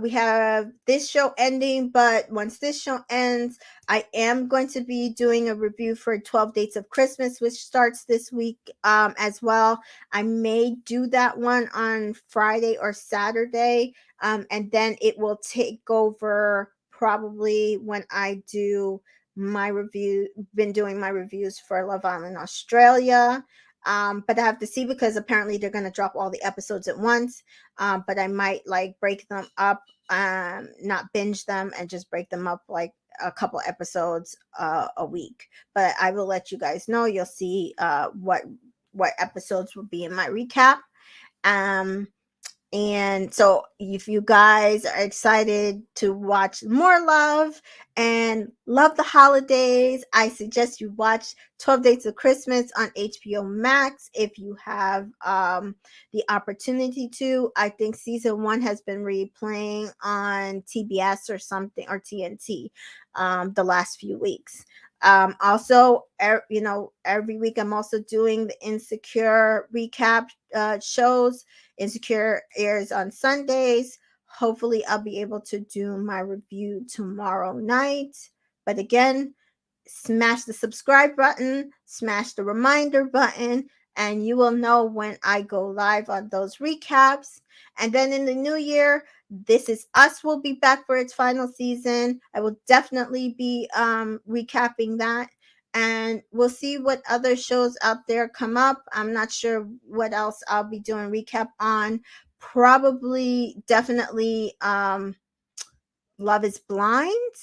We have this show ending, but once this show ends, I am going to be doing a review for 12 Dates of Christmas, which starts this week as well. I may do that one on Friday or Saturday, and then it will take over probably when I do my review. Been doing my reviews for Love Island Australia. But I have to see, because apparently they're going to drop all the episodes at once. But I might break them up, not binge them, and just break them up like a couple episodes a week. But I will let you guys know. You'll see what episodes will be in my recap. And so if you guys are excited to watch more love and love the holidays, I suggest you watch 12 Dates of Christmas on HBO Max if you have the opportunity to. I think season 1 has been replaying on TBS or something, or TNT, the last few weeks. Also, every week I'm also doing the Insecure recap shows. Insecure airs on Sundays. Hopefully I'll be able to do my review tomorrow night. But again, smash the subscribe button, smash the reminder button, and you will know when I go live on those recaps. And then in the new year, This Is Us will be back for its final season. I will definitely be recapping that. And we'll see what other shows out there come up. I'm not sure what else I'll be doing recap on. Probably, definitely, Love is Blind.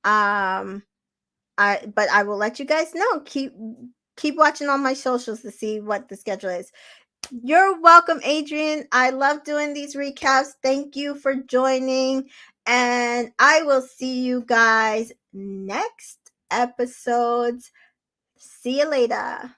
But I will let you guys know. Keep watching on my socials to see what the schedule is. You're welcome, Adrian. I love doing these recaps. Thank you for joining. And I will see you guys next episodes. See you later.